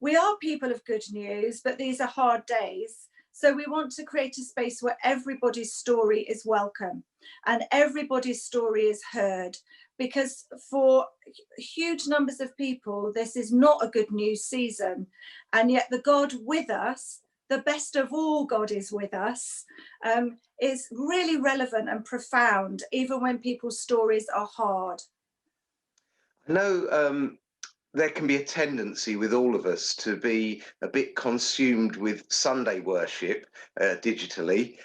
we are people of good news, but these are hard days. So we want to create a space where everybody's story is welcome and everybody's story is heard, because for huge numbers of people, this is not a good news season. And yet the God with us, the best of all God is with us, is really relevant and profound, even when people's stories are hard. I know there can be a tendency with all of us to be a bit consumed with Sunday worship digitally,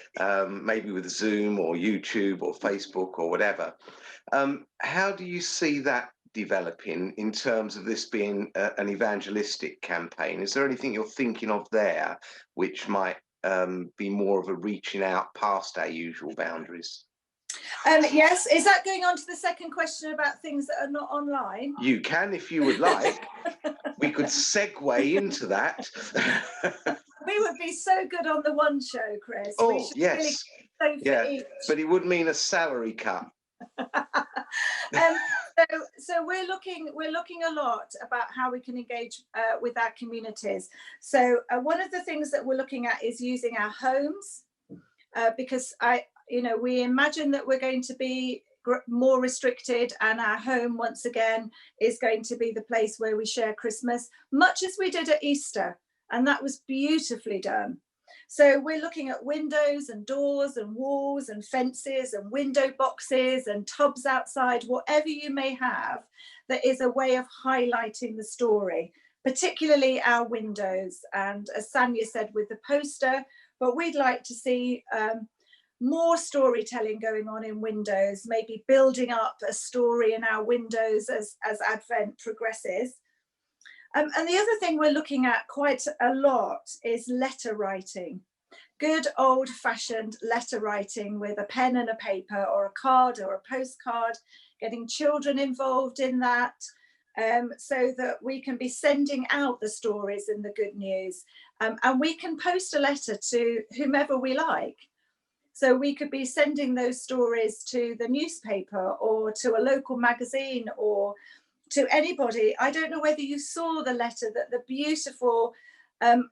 maybe with Zoom or YouTube or Facebook or whatever. How do you see that developing in terms of this being an evangelistic campaign? Is there anything you're thinking of there which might be more of a reaching out past our usual boundaries? Yes, is that going on to the second question about things that are not online? You can, if you would like. We could segue into that. We would be so good on the one show, Chris. Oh, yes. Really yeah, but it would mean a salary cut. So we're looking a lot about how we can engage with our communities. So one of the things that we're looking at is using our homes, because we imagine that we're going to be more restricted, and our home once again is going to be the place where we share Christmas, much as we did at Easter, and that was beautifully done. So we're looking at windows and doors and walls and fences and window boxes and tubs outside, whatever you may have, that is a way of highlighting the story. particularly our windows. And as Sanya said with the poster, but we'd like to see more storytelling going on in windows, maybe building up a story in our windows as Advent progresses. And the other thing we're looking at quite a lot is letter writing. Good old-fashioned letter writing with a pen and a paper, or a card or a postcard, getting children involved in that, so that we can be sending out the stories and the good news. And we can post a letter to whomever we like. So we could be sending those stories to the newspaper or to a local magazine or to anybody. I don't know whether you saw the letter that the beautiful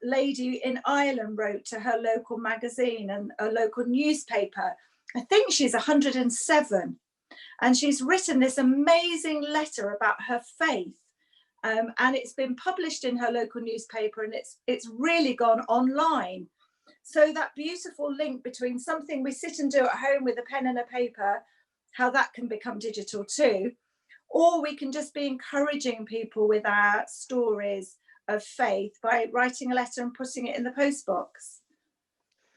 lady in Ireland wrote to her local magazine and a local newspaper. I think she's 107, and she's written this amazing letter about her faith, and it's been published in her local newspaper, and it's really gone online. So that beautiful link between something we sit and do at home with a pen and a paper, how that can become digital too, or we can just be encouraging people with our stories of faith by writing a letter and putting it in the post box.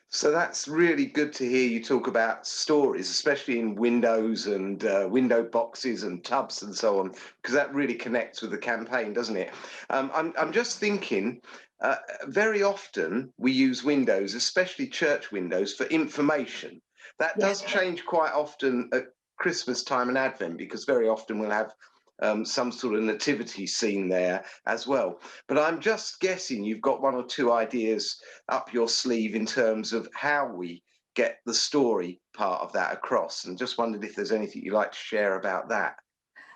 So that's really good to hear you talk about stories, especially in windows and window boxes and tubs and so on, because that really connects with the campaign, doesn't it? I'm just thinking, very often we use windows, especially church windows, for information. That does change quite often at Christmas time and Advent, because very often we'll have some sort of nativity scene there as well. But I'm just guessing you've got one or two ideas up your sleeve in terms of how we get the story part of that across, and just wondered if there's anything you'd like to share about that.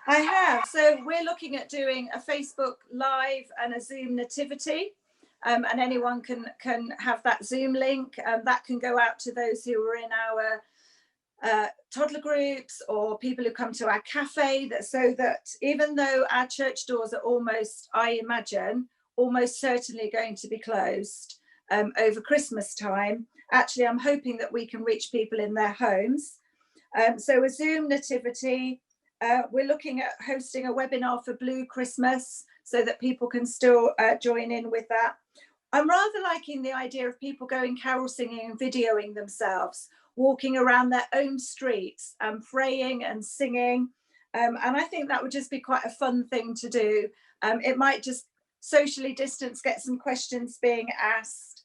I have. So we're looking at doing a Facebook Live and a Zoom nativity, and anyone can have that Zoom link, that can go out to those who are in our toddler groups or people who come to our cafe, so that even though our church doors are almost, I imagine, almost certainly going to be closed over Christmas time, actually I'm hoping that we can reach people in their homes. So a Zoom nativity, we're looking at hosting a webinar for Blue Christmas so that people can still join in with that. I'm rather liking the idea of people going carol singing and videoing themselves, walking around their own streets and praying and singing. And I think that would just be quite a fun thing to do. It might just socially distance, get some questions being asked.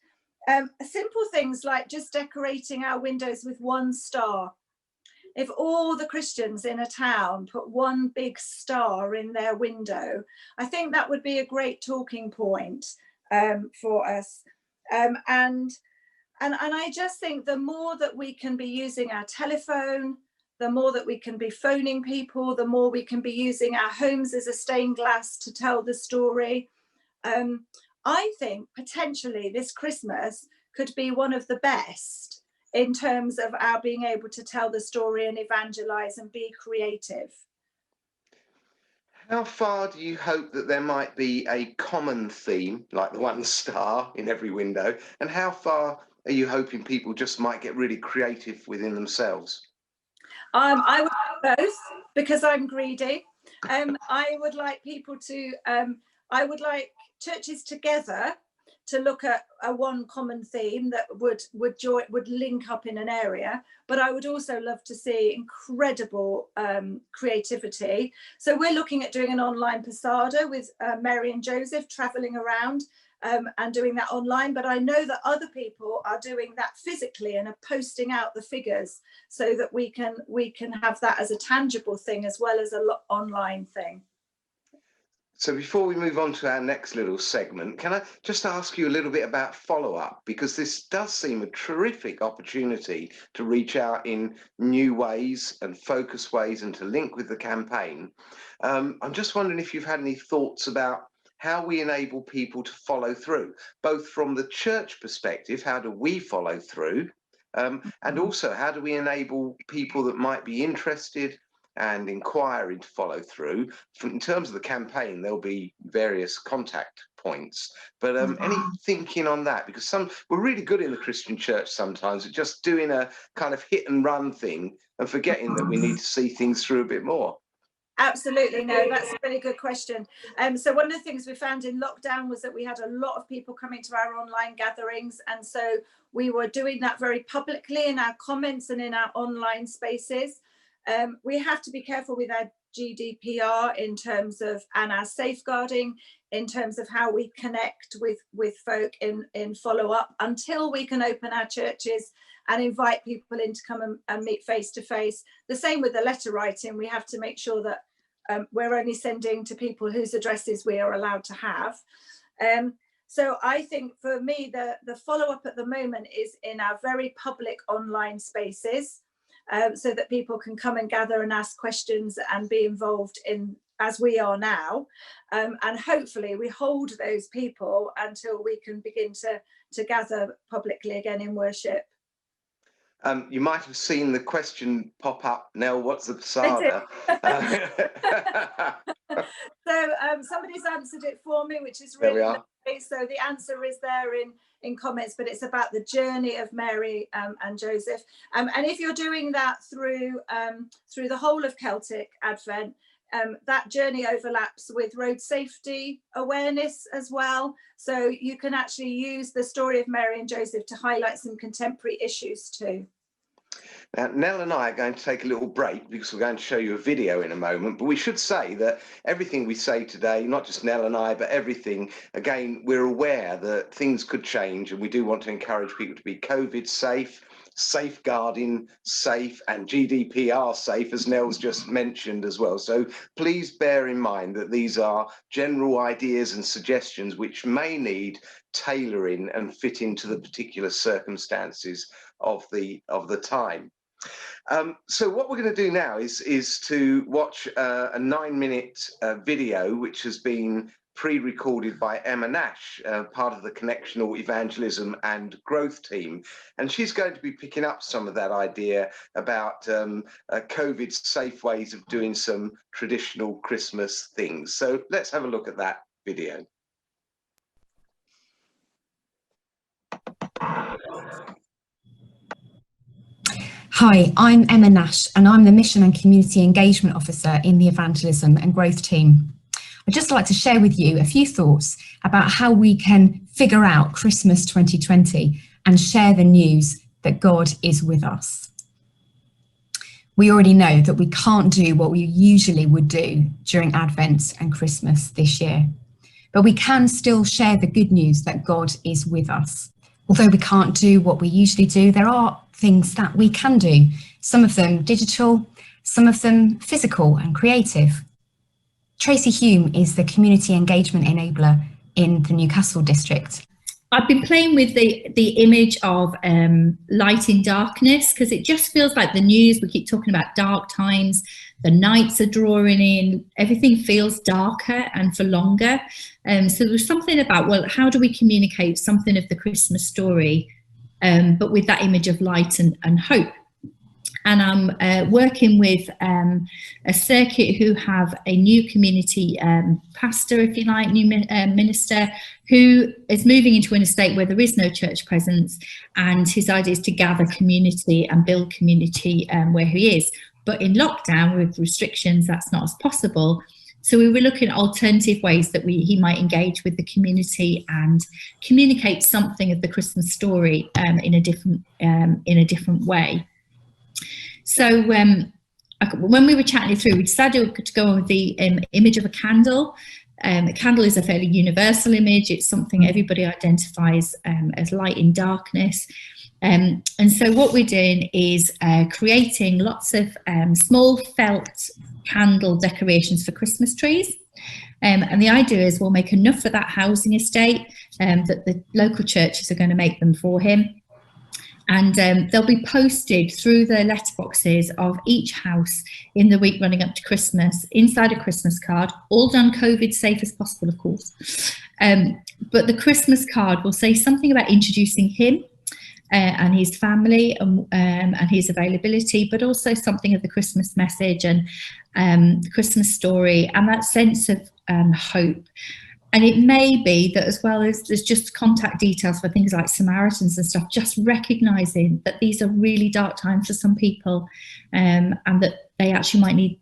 Simple things like just decorating our windows with one star. If all the Christians in a town put one big star in their window, I think that would be a great talking point for us. And I just think the more that we can be using our telephone, the more that we can be phoning people, the more we can be using our homes as a stained glass to tell the story. I think potentially this Christmas could be one of the best in terms of our being able to tell the story and evangelize and be creative. How far do you hope that there might be a common theme, like the one star in every window, and how far are you hoping people just might get really creative within themselves? I would like both, because I'm greedy. I would like people to, I would like churches together to look at a one common theme that would link up in an area, but I would also love to see incredible creativity. So we're looking at doing an online Posada with Mary and Joseph traveling around and doing that online, but I know that other people are doing that physically and are posting out the figures so that we can have that as a tangible thing as well as an online thing. So before we move on to our next little segment, can I just ask you a little bit about follow-up? Because this does seem a terrific opportunity to reach out in new ways and focus ways and to link with the campaign. I'm just wondering if you've had any thoughts about how we enable people to follow through, both from the church perspective, how do we follow through? And also, how do we enable people that might be interested and inquiring to follow through? In terms of the campaign, there'll be various contact points, but any thinking on that? Because we're really good in the Christian church sometimes at just doing a kind of hit and run thing and forgetting that we need to see things through a bit more. Absolutely. No, that's a really good question. So one of the things we found in lockdown was that we had a lot of people coming to our online gatherings. And so we were doing that very publicly in our comments and in our online spaces. We have to be careful with our GDPR in terms of, and our safeguarding in terms of how we connect with folk in follow-up until we can open our churches and invite people in to come and meet face to face. The same with the letter writing. We have to make sure that we're only sending to people whose addresses we are allowed to have. So I think for me, the follow-up at the moment is in our very public online spaces, so that people can come and gather and ask questions and be involved in, as we are now. And hopefully we hold those people until we can begin to gather publicly again in worship. You might have seen the question pop up, Nell, what's the Psalter? So somebody's answered it for me, which is really lovely. So the answer is there in comments, but it's about the journey of Mary and Joseph. And if you're doing that through the whole of Celtic Advent, that journey overlaps with road safety awareness as well. So you can actually use the story of Mary and Joseph to highlight some contemporary issues too. Now, Nell and I are going to take a little break because we're going to show you a video in a moment, but we should say that everything we say today, not just Nell and I, but everything, again, we're aware that things could change, and we do want to encourage people to be COVID safe, safeguarding safe, and GDPR safe, as Nell's just mentioned as well. So please bear in mind that these are general ideas and suggestions which may need tailoring and fit into the particular circumstances of the time. So what we're going to do now is to watch a 9-minute video which has been pre-recorded by Emma Nash, part of the Connectional Evangelism and Growth team, and she's going to be picking up some of that idea about COVID safe ways of doing some traditional Christmas things. So let's have a look at that video. Hi, I'm Emma Nash, and I'm the Mission and Community Engagement Officer in the Evangelism and Growth team. I'd just like to share with you a few thoughts about how we can figure out Christmas 2020 and share the news that God is with us. We already know that we can't do what we usually would do during Advent and Christmas this year, but we can still share the good news that God is with us. Although we can't do what we usually do, there are things that we can do, some of them digital, some of them physical and creative. Tracy Hume is the community engagement enabler in the Newcastle district. I've been playing with the image of light in darkness, because it just feels like the news, we keep talking about dark times, the nights are drawing in, everything feels darker and for longer. So there was something about, well, how do we communicate something of the Christmas story, but with that image of light and hope? And I'm working with a circuit who have a new community pastor, if you like, new minister, who is moving into an estate where there is no church presence, and his idea is to gather community and build community where he is. But in lockdown, with restrictions, that's not as possible. So we were looking at alternative ways that he might engage with the community and communicate something of the Christmas story in a different way. So when we were chatting it through, we decided to go on with the image of a candle. A candle is a fairly universal image. It's something everybody identifies as light in darkness. And so what we're doing is creating lots of small felt candle decorations for Christmas trees. And the idea is we'll make enough for that housing estate that the local churches are going to make them for him. And they'll be posted through the letterboxes of each house in the week running up to Christmas, inside a Christmas card, all done COVID safe as possible, of course. But the Christmas card will say something about introducing him and his family and his availability, but also something of the Christmas message and the Christmas story and that sense of hope. And it may be that, as well as there's just contact details for things like Samaritans and stuff, just recognising that these are really dark times for some people, and that they actually might need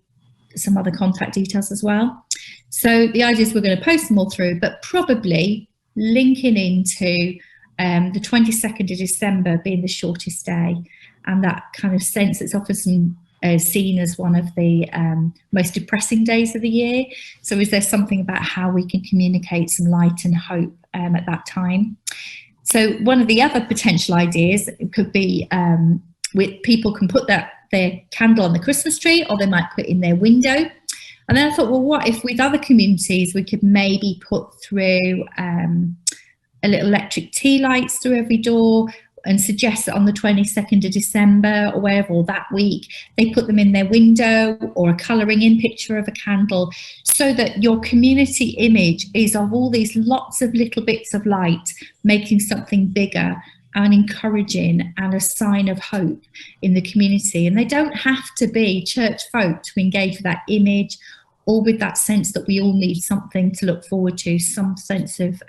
some other contact details as well. So the idea is we're going to post them all through, but probably linking into the 22nd of December being the shortest day, and that kind of sense it's often seen as one of the most depressing days of the year. So is there something about how we can communicate some light and hope at that time? So one of the other potential ideas could be with people can put their candle on the Christmas tree, or they might put it in their window. And then I thought, well, what if with other communities we could maybe put through a little electric tea lights through every door, and suggest that on the 22nd of December or wherever, or that week, they put them in their window, or a colouring in picture of a candle, so that your community image is of all these lots of little bits of light making something bigger and encouraging and a sign of hope in the community. And they don't have to be church folk to engage with that image, or with that sense that we all need something to look forward to, some sense of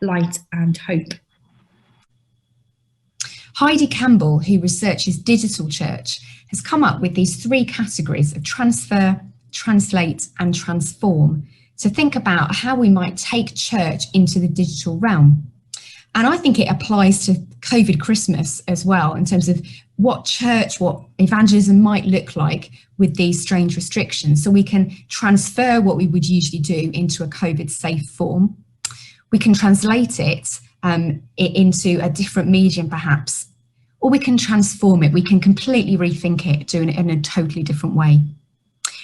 light and hope. Heidi Campbell, who researches digital church, has come up with these 3 categories of transfer, translate and transform to think about how we might take church into the digital realm. And I think it applies to COVID Christmas as well, in terms of what evangelism might look like with these strange restrictions. So we can transfer what we would usually do into a COVID safe form. We can translate it into a different medium perhaps, or we can transform it. We can completely rethink it, doing it in a totally different way.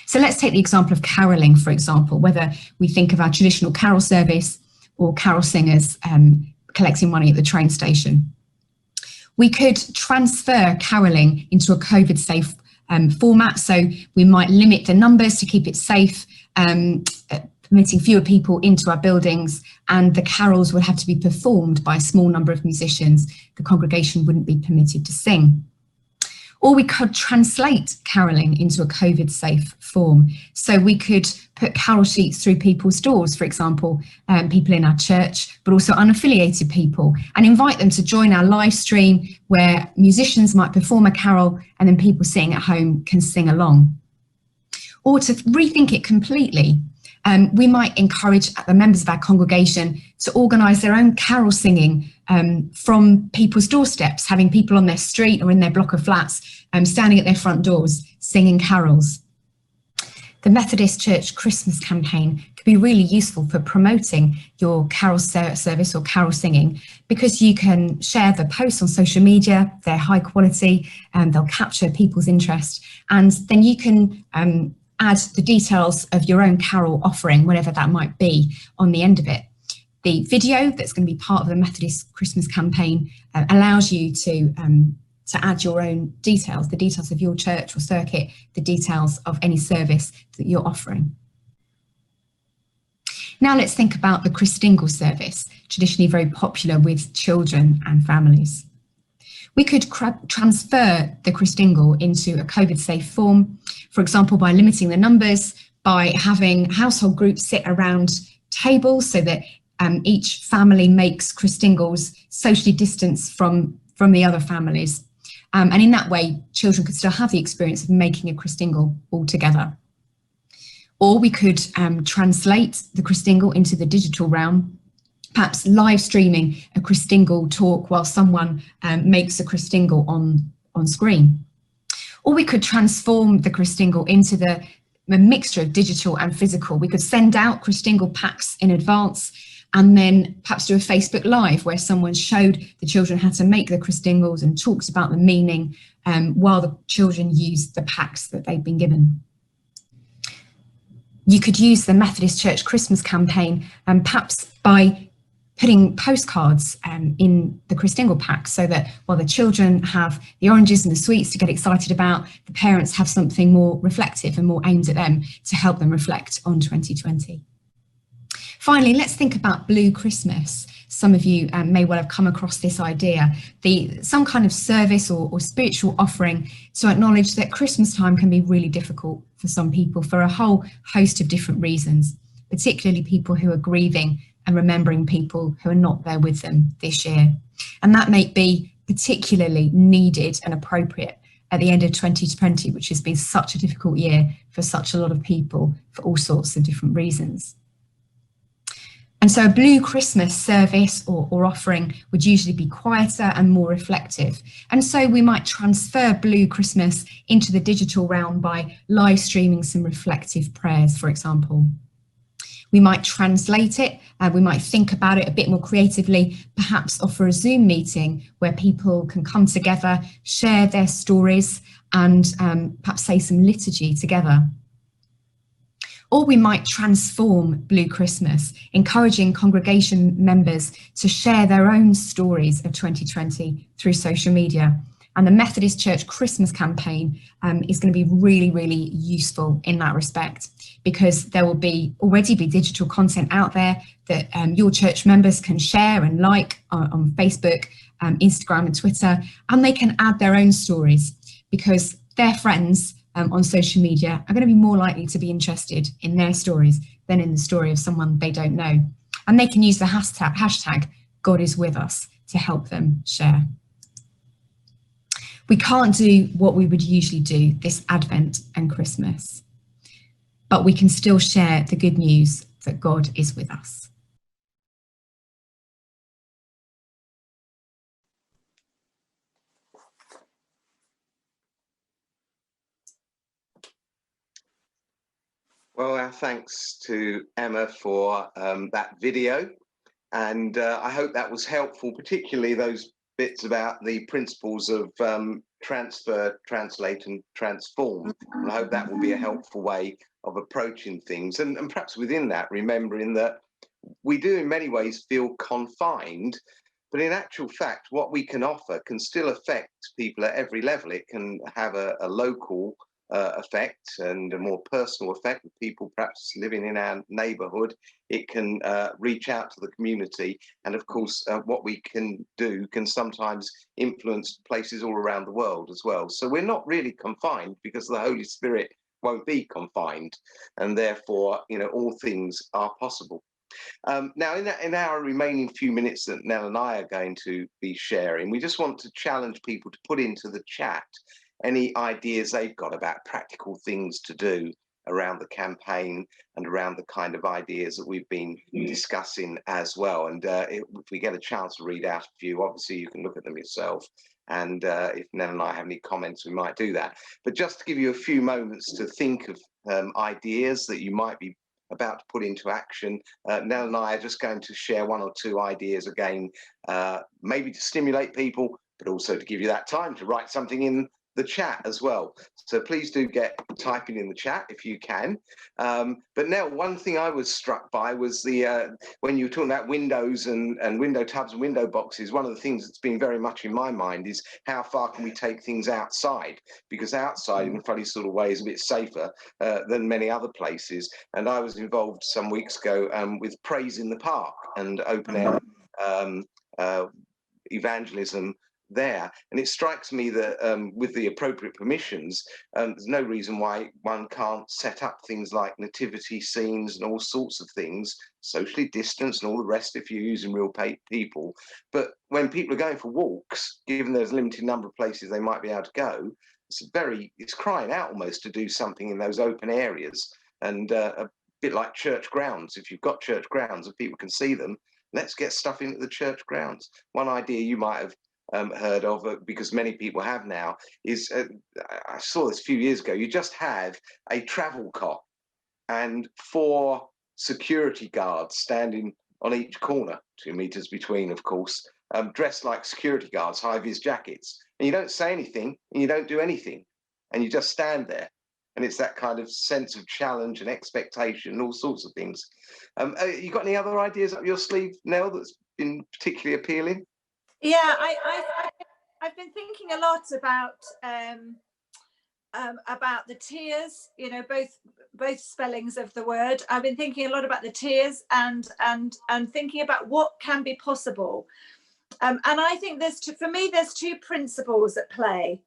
So let's take the example of caroling, for example, whether we think of our traditional carol service or carol singers collecting money at the train station. We could transfer caroling into a COVID safe format. So we might limit the numbers to keep it safe, permitting fewer people into our buildings, and the carols would have to be performed by a small number of musicians. The congregation wouldn't be permitted to sing. Or we could translate caroling into a COVID safe form. So we could put carol sheets through people's doors, for example, people in our church, but also unaffiliated people, and invite them to join our live stream where musicians might perform a carol and then people sitting at home can sing along. Or to rethink it completely, we might encourage the members of our congregation to organise their own carol singing from people's doorsteps, having people on their street or in their block of flats standing at their front doors singing carols. The Methodist Church Christmas campaign could be really useful for promoting your carol service or carol singing, because you can share the posts on social media, they're high quality, they'll capture people's interest, and then you can add the details of your own carol offering, whatever that might be, on the end of it. The video that's going to be part of the Methodist Christmas campaign allows you to add your own details, the details of your church or circuit, the details of any service that you're offering. Now let's think about the Christingle service, traditionally very popular with children and families. We could transfer the Christingle into a COVID safe form, for example, by limiting the numbers, by having household groups sit around tables so that each family makes Christingles socially distanced from the other families. And in that way, children could still have the experience of making a Christingle all together. Or we could translate the Christingle into the digital realm, perhaps live streaming a Christingle talk while someone makes a Christingle on screen. Or we could transform the Christingle into the mixture of digital and physical. We could send out Christingle packs in advance, and then perhaps do a Facebook Live where someone showed the children how to make the Christingles and talks about the meaning while the children used the packs that they've been given. You could use the Methodist Church Christmas campaign perhaps by putting postcards in the Christingle pack, so that while the children have the oranges and the sweets to get excited about, the parents have something more reflective and more aimed at them to help them reflect on 2020. Finally, let's think about Blue Christmas. Some of you may well have come across this idea, some kind of service or spiritual offering to acknowledge that Christmas time can be really difficult for some people for a whole host of different reasons, particularly people who are grieving and remembering people who are not there with them this year. And that may be particularly needed and appropriate at the end of 2020, which has been such a difficult year for such a lot of people for all sorts of different reasons. And so a Blue Christmas service or offering would usually be quieter and more reflective. And so we might transfer Blue Christmas into the digital realm by live streaming some reflective prayers, for example. We might translate it, we might think about it a bit more creatively, perhaps offer a Zoom meeting where people can come together, share their stories, and perhaps say some liturgy together. Or we might transform Blue Christmas, encouraging congregation members to share their own stories of 2020 through social media. And the Methodist Church Christmas campaign is going to be really, really useful in that respect, because there will already be digital content out there that your church members can share and like on Facebook, Instagram and Twitter, and they can add their own stories because their friends on social media are going to be more likely to be interested in their stories than in the story of someone they don't know. And they can use the hashtag God is with us to help them share. We can't do what we would usually do this Advent and Christmas, but we can still share the good news that God is with us. Well, our thanks to Emma for that video, and I hope that was helpful, particularly those bits about the principles of transfer, translate and transform. And I hope that will be a helpful way of approaching things, and perhaps within that, remembering that we do in many ways feel confined, but in actual fact, what we can offer can still affect people at every level. It can have a local effect and a more personal effect with people perhaps living in our neighbourhood. It can reach out to the community, and of course what we can do can sometimes influence places all around the world as well. So we're not really confined because the Holy Spirit won't be confined, and therefore, you know, all things are possible. Now, in our remaining few minutes that Nell and I are going to be sharing, we just want to challenge people to put into the chat any ideas they've got about practical things to do around the campaign and around the kind of ideas that we've been discussing as well. And if we get a chance to read out a few, obviously you can look at them yourself. And if Nell and I have any comments, we might do that. But just to give you a few moments to think of ideas that you might be about to put into action, Nell and I are just going to share one or two ideas again, maybe to stimulate people, but also to give you that time to write something in the chat as well. So please do get typing in the chat if you can. But now, one thing I was struck by was the when you were talking about windows and window tubs and window boxes, one of the things that's been very much in my mind is how far can we take things outside? Because outside, in a funny sort of way, is a bit safer than many other places. And I was involved some weeks ago with Praise in the Park and open air evangelism there, and it strikes me that with the appropriate permissions, there's no reason why one can't set up things like nativity scenes and all sorts of things, socially distanced and all the rest if you're using real people. But when people are going for walks, given there's a limited number of places they might be able to go, it's crying out almost to do something in those open areas, and a bit like church grounds. If you've got church grounds and people can see them, let's get stuff into the church grounds. One idea you might have heard of, because many people have now, is I saw this a few years ago. You just have a travel cot and 4 security guards standing on each corner, 2 meters between, of course, dressed like security guards, high-vis jackets, and you don't say anything and you don't do anything, and you just stand there, and it's that kind of sense of challenge and expectation and all sorts of things. You got any other ideas up your sleeve, Nell, that's been particularly appealing? Yeah, I've been thinking a lot about the tiers, you know, both spellings of the word. I've been thinking a lot about the tiers and thinking about what can be possible. And I think for me, there's 2 principles at play.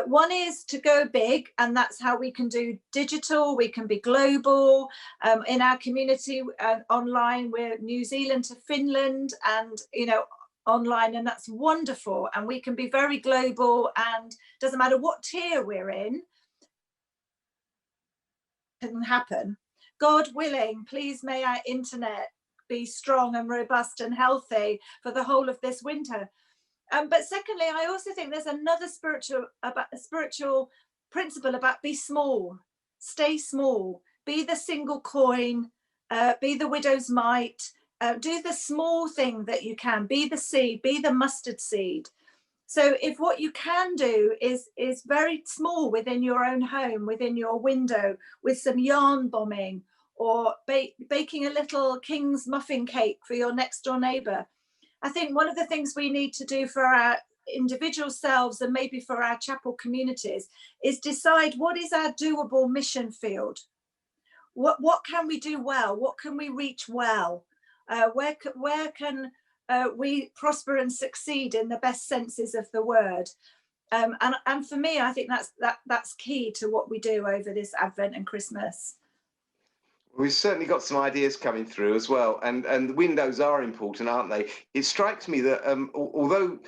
One is to go big, and that's how we can do digital. We can be global. In our community online, we're New Zealand to Finland, and, you know, online, and that's wonderful, and we can be very global, and doesn't matter what tier we're in, can happen. God willing, please may our internet be strong and robust and healthy for the whole of this winter. But secondly, I also think there's another spiritual principle about be small, stay small, be the single coin, be the widow's mite, do the small thing that you can, be the seed, be the mustard seed. So if what you can do is very small within your own home, within your window, with some yarn bombing, or baking a little king's muffin cake for your next door neighbour. I think one of the things we need to do for our individual selves and maybe for our chapel communities is decide what is our doable mission field. What can we do well? What can we reach well? Where can we prosper and succeed in the best senses of the word? And for me, I think that's key to what we do over this Advent and Christmas. We've certainly got some ideas coming through as well, and the windows are important, aren't they? It strikes me that although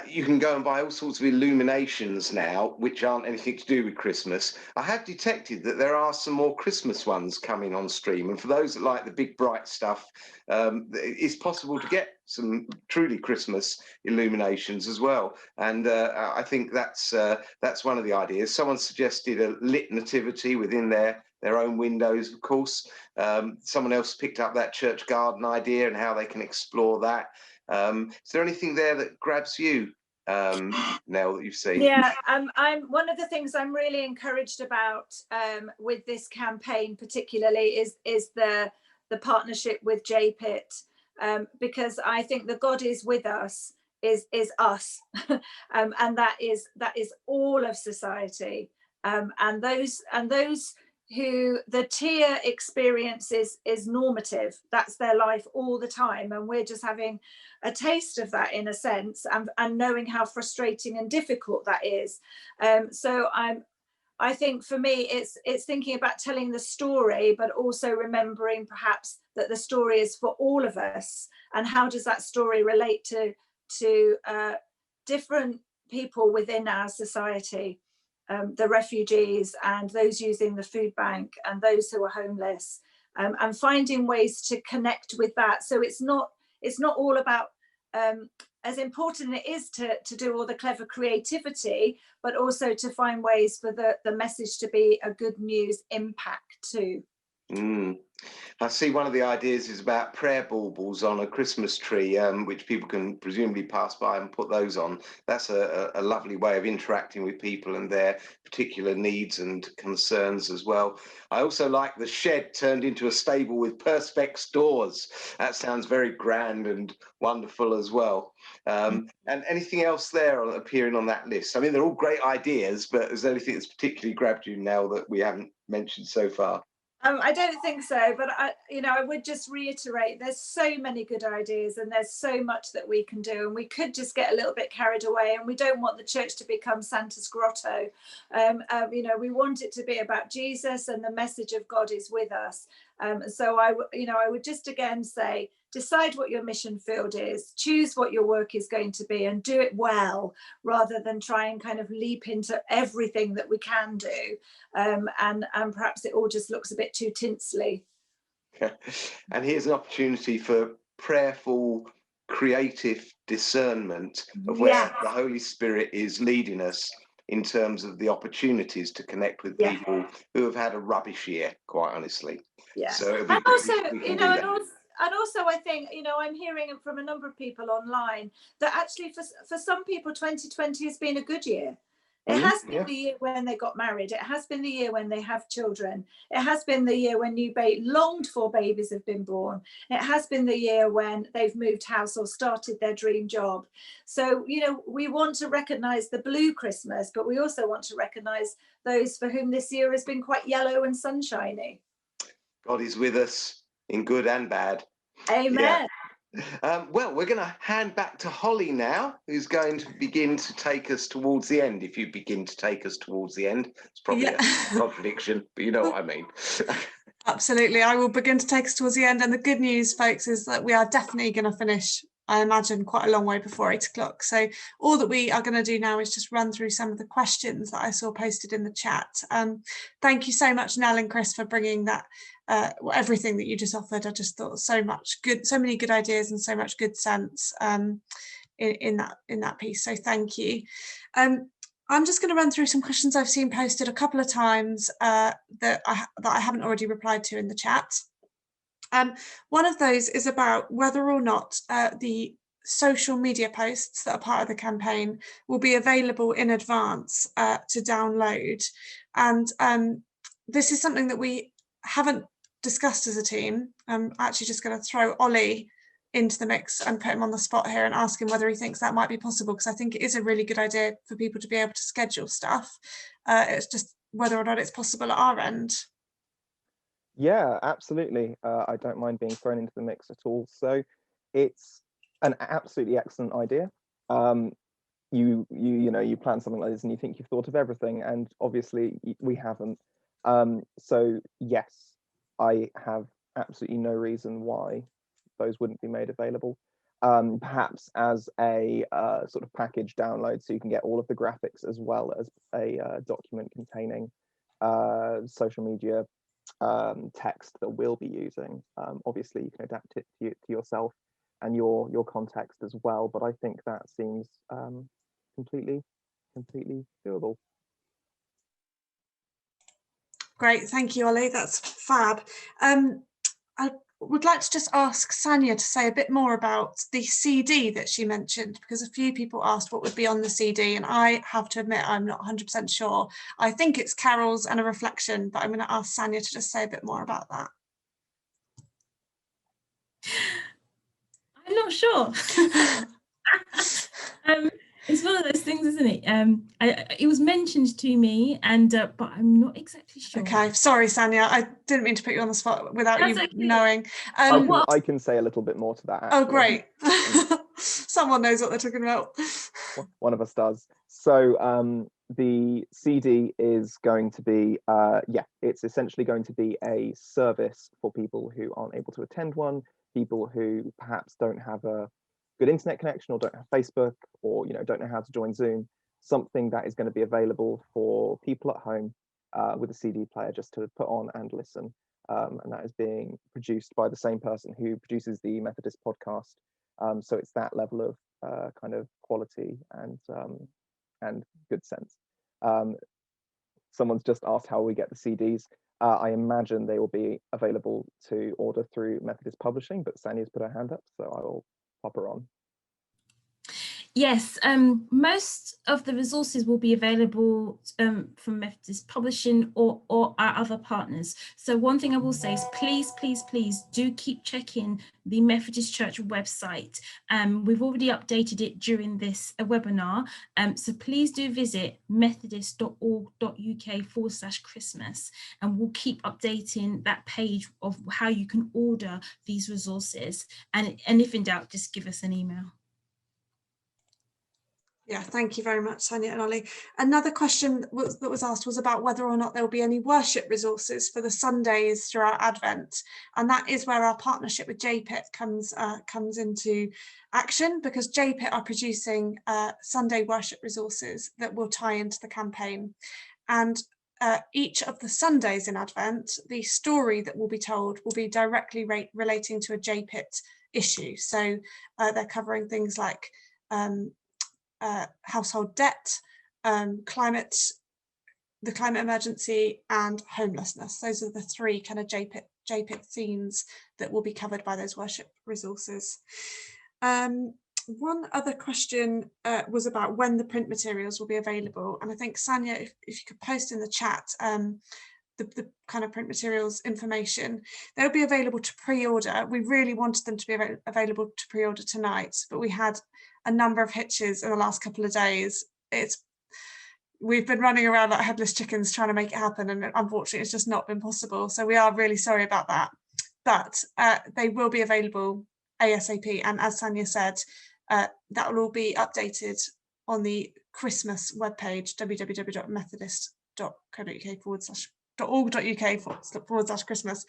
you can go and buy all sorts of illuminations now, which aren't anything to do with Christmas, I have detected that there are some more Christmas ones coming on stream. And for those that like the big bright stuff, it's possible to get some truly Christmas illuminations as well. And I think that's one of the ideas. Someone suggested a lit nativity within their own windows, of course. Someone else picked up that church garden idea and how they can explore that. Is there anything there that grabs you, Nell, that you've seen? Yeah, I'm one of the things I'm really encouraged about with this campaign, particularly, is the partnership with JPIT, because I think the God is with us is us, and that is all of society, and those who the tier experience is normative. That's their life all the time, and we're just having a taste of that in a sense, and knowing how frustrating and difficult that is. So I think for me it's thinking about telling the story, but also remembering perhaps that the story is for all of us, and how does that story relate to different people within our society. The refugees and those using the food bank and those who are homeless, and finding ways to connect with that. So it's not all about, as important it is to do all the clever creativity, but also to find ways for the message to be a good news impact too. I see one of the ideas is about prayer baubles on a Christmas tree, which people can presumably pass by and put those on. That's a lovely way of interacting with people and their particular needs and concerns as well. I also like the shed turned into a stable with perspex doors. That sounds very grand and wonderful as well. And anything else there appearing on that list? I mean, they're all great ideas, but is there anything that's particularly grabbed you now that we haven't mentioned so far? I don't think so, but I would just reiterate, there's so many good ideas and there's so much that we can do, and we could just get a little bit carried away, and we don't want the church to become Santa's grotto. We want it to be about Jesus, and the message of God is with us. So I would just again say, decide what your mission field is, choose what your work is going to be, and do it well, rather than try and kind of leap into everything that we can do. And perhaps it all just looks a bit too tinsely. And here's an opportunity for prayerful, creative discernment of where the Holy Spirit is leading us in terms of the opportunities to connect with people who have had a rubbish year, quite honestly. Yeah. So and also, I think, I'm hearing from a number of people online that actually for some people, 2020 has been a good year. It has been the year when they got married. It has been the year when they have children. It has been the year when longed for babies have been born. It has been the year when they've moved house or started their dream job. So, we want to recognise the blue Christmas, but we also want to recognise those for whom this year has been quite yellow and sunshiny. God is with us in good and bad. Amen. Yeah. Well, we're going to hand back to Holly now, who's going to begin to take us towards the end. If you begin to take us towards the end, it's probably a contradiction, but you know what I mean. Absolutely. I will begin to take us towards the end. And the good news, folks, is that we are definitely going to finish I imagine, quite a long way before 8 o'clock. So all that we are going to do now is just run through some of the questions that I saw posted in the chat. Thank you so much, Nell and Chris, for bringing that, everything that you just offered. I just thought so many good ideas and so much good sense in that piece. So thank you. I'm just going to run through some questions I've seen posted a couple of times that I haven't already replied to in the chat. One of those is about whether or not the social media posts that are part of the campaign will be available in advance to download. And this is something that we haven't discussed as a team. I'm actually just going to throw Ollie into the mix and put him on the spot here and ask him whether he thinks that might be possible, because I think it is a really good idea for people to be able to schedule stuff. It's just whether or not it's possible at our end. Yeah, absolutely. I don't mind being thrown into the mix at all. So it's an absolutely excellent idea. You plan something like this and you think you've thought of everything, and obviously we haven't. So yes, I have absolutely no reason why those wouldn't be made available. Perhaps as a sort of package download, so you can get all of the graphics as well as a document containing social media text that we'll be using. Obviously you can adapt it to yourself and your context as well, but I think that seems completely doable. Great, thank you, Ollie, that's fab. I would like to just ask Sanya to say a bit more about the CD that she mentioned, because a few people asked what would be on the CD, and I have to admit I'm not 100% sure. I think it's carols and a reflection, but I'm going to ask Sanya to just say a bit more about that. I'm not sure. It's one of those things, isn't it? It was mentioned to me, and but I'm not exactly sure. Okay, sorry, Sanya. I didn't mean to put you on the spot without That's you okay. knowing. I can say a little bit more to that. Actually. Oh, great. Someone knows what they're talking about. One of us does. So the CD is going to be, it's essentially going to be a service for people who aren't able to attend one, people who perhaps don't have a good internet connection or don't have Facebook, or don't know how to join Zoom. Something that is going to be available for people at home with a CD player just to put on and listen. And that is being produced by the same person who produces the Methodist podcast. So it's that level of kind of quality and good sense. Someone's just asked how we get the CDs. I imagine they will be available to order through Methodist Publishing, but Sanya's put her hand up, so I will pop her on. Yes, most of the resources will be available from Methodist Publishing or our other partners. So one thing I will say is please do keep checking the Methodist Church website. We've already updated it during this webinar. So please do visit methodist.org.uk/Christmas, and we'll keep updating that page of how you can order these resources. And if in doubt, just give us an email. Yeah, thank you very much, Sanya and Ollie. Another question that was asked was about whether or not there will be any worship resources for the Sundays throughout Advent, and that is where our partnership with JPIT comes into action, because JPIT are producing Sunday worship resources that will tie into the campaign. And each of the Sundays in Advent, the story that will be told will be directly relating to a JPIT issue. So they're covering things like household debt, the climate emergency, and homelessness. Those are the three kind of JPIT themes that will be covered by those worship resources. One other question was about when the print materials will be available, and I think Sanya, if you could post in the chat the kind of print materials information. They'll be available to pre-order. We really wanted them to be available to pre-order tonight, but we had a number of hitches in the last couple of days. We've been running around like headless chickens trying to make it happen, and unfortunately it's just not been possible. So we are really sorry about that, but they will be available ASAP. And as Sanya said, that will all be updated on the Christmas webpage, www.methodist.co.uk/org.uk/Christmas.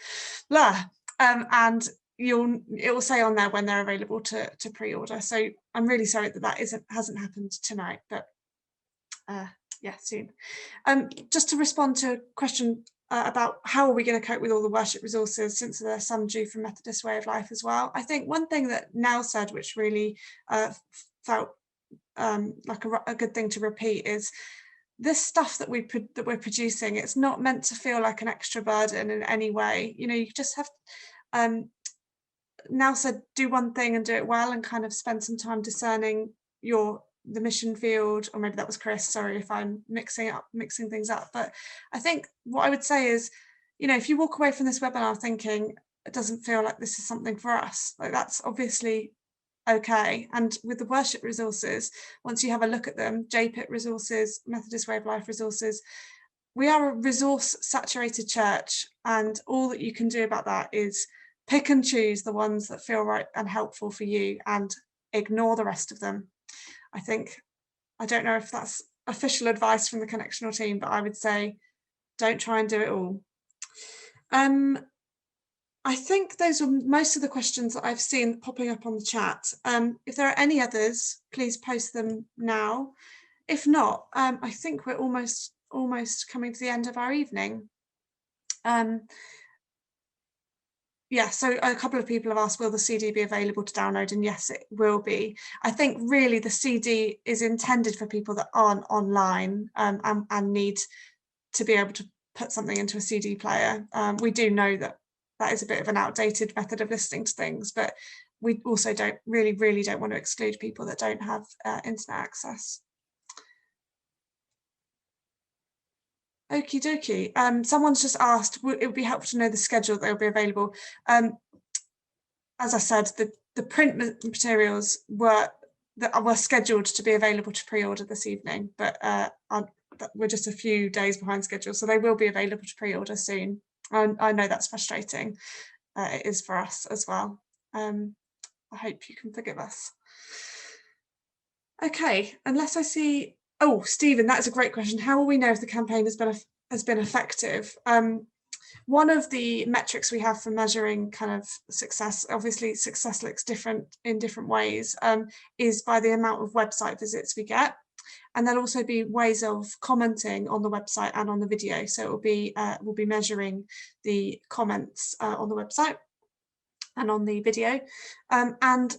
And it will say on there when they're available to pre-order. So I'm really sorry that hasn't happened tonight, but yeah, soon. Just to respond to a question about how are we going to cope with all the worship resources, since there's some due from Methodist Way of Life as well. I think one thing that Nell said, which really felt like a good thing to repeat, is this stuff that we're producing, it's not meant to feel like an extra burden in any way. You know, you just have Nell said, do one thing and do it well, and kind of spend some time discerning the mission field, or maybe that was Chris, sorry if I'm mixing things up. But I think what I would say is, you know, if you walk away from this webinar thinking it doesn't feel like this is something for us, like, that's obviously okay. And with the worship resources, once you have a look at them, JPIT resources, Methodist Way of Life resources, we are a resource saturated church, and all that you can do about that is pick and choose the ones that feel right and helpful for you and ignore the rest of them. I don't know if that's official advice from the Connectional team, but I would say don't try and do it all. I think those were most of the questions that I've seen popping up on the chat. If there are any others, please post them now. If not, I think we're almost coming to the end of our evening. Yeah, so a couple of people have asked, will the CD be available to download? And yes, it will be. I think really the CD is intended for people that aren't online and need to be able to put something into a CD player. We do know that is a bit of an outdated method of listening to things, but we also don't really want to exclude people that don't have internet access. Okie dokie. Someone's just asked, it would be helpful to know the schedule that will be available. As I said, the print materials were scheduled to be available to pre-order this evening, but we're just a few days behind schedule, so they will be available to pre-order soon. I know that's frustrating. It is for us as well. I hope you can forgive us. Okay, unless I see. Oh, Stephen, that's a great question. How will we know if the campaign has been effective? One of the metrics we have for measuring kind of success, obviously success looks different in different ways, is by the amount of website visits we get. And there'll also be ways of commenting on the website and on the video. So it will be we'll be measuring the comments on the website and on the video, and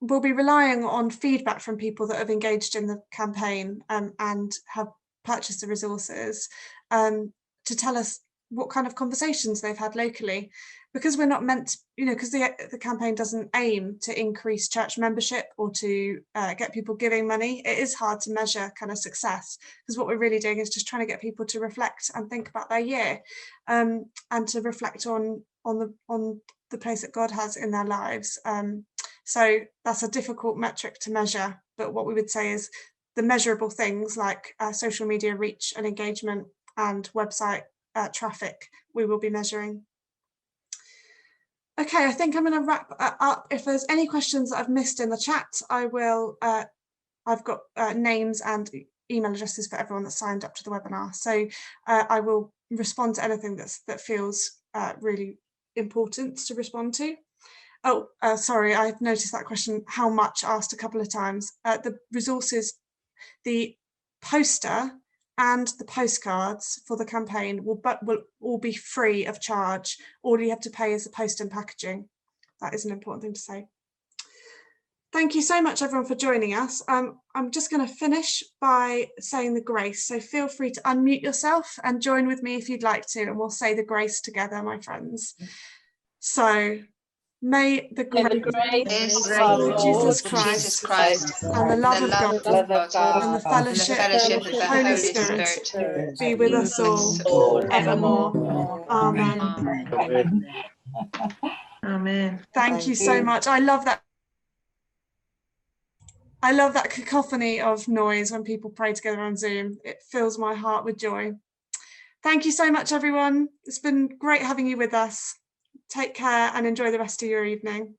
we'll be relying on feedback from people that have engaged in the campaign and have purchased the resources to tell us what kind of conversations they've had locally, because we're not meant, you know, because the campaign doesn't aim to increase church membership or to get people giving money. It is hard to measure kind of success, because what we're really doing is just trying to get people to reflect and think about their year, and to reflect on the place that God has in their lives. So that's a difficult metric to measure, but what we would say is the measurable things like social media reach and engagement and website traffic, we will be measuring. Okay, I think I'm going to wrap up. If there's any questions that I've missed in the chat, I will. I've got names and email addresses for everyone that signed up to the webinar, so I will respond to anything that feels really important to respond to. Oh, sorry, I've noticed that question, how much, asked a couple of times. The resources, the poster and the postcards for the campaign will all be free of charge. All you have to pay is the post and packaging. That is an important thing to say. Thank you so much, everyone, for joining us. I'm just going to finish by saying the grace. So feel free to unmute yourself and join with me if you'd like to, and we'll say the grace together, my friends. So, may the grace of our Lord Jesus Christ and the love of God and the fellowship of the Holy Spirit be with us all evermore. Amen. Amen. Thank you so much. I love that. I love that cacophony of noise when people pray together on Zoom. It fills my heart with joy. Thank you so much, everyone. It's been great having you with us. Take care and enjoy the rest of your evening.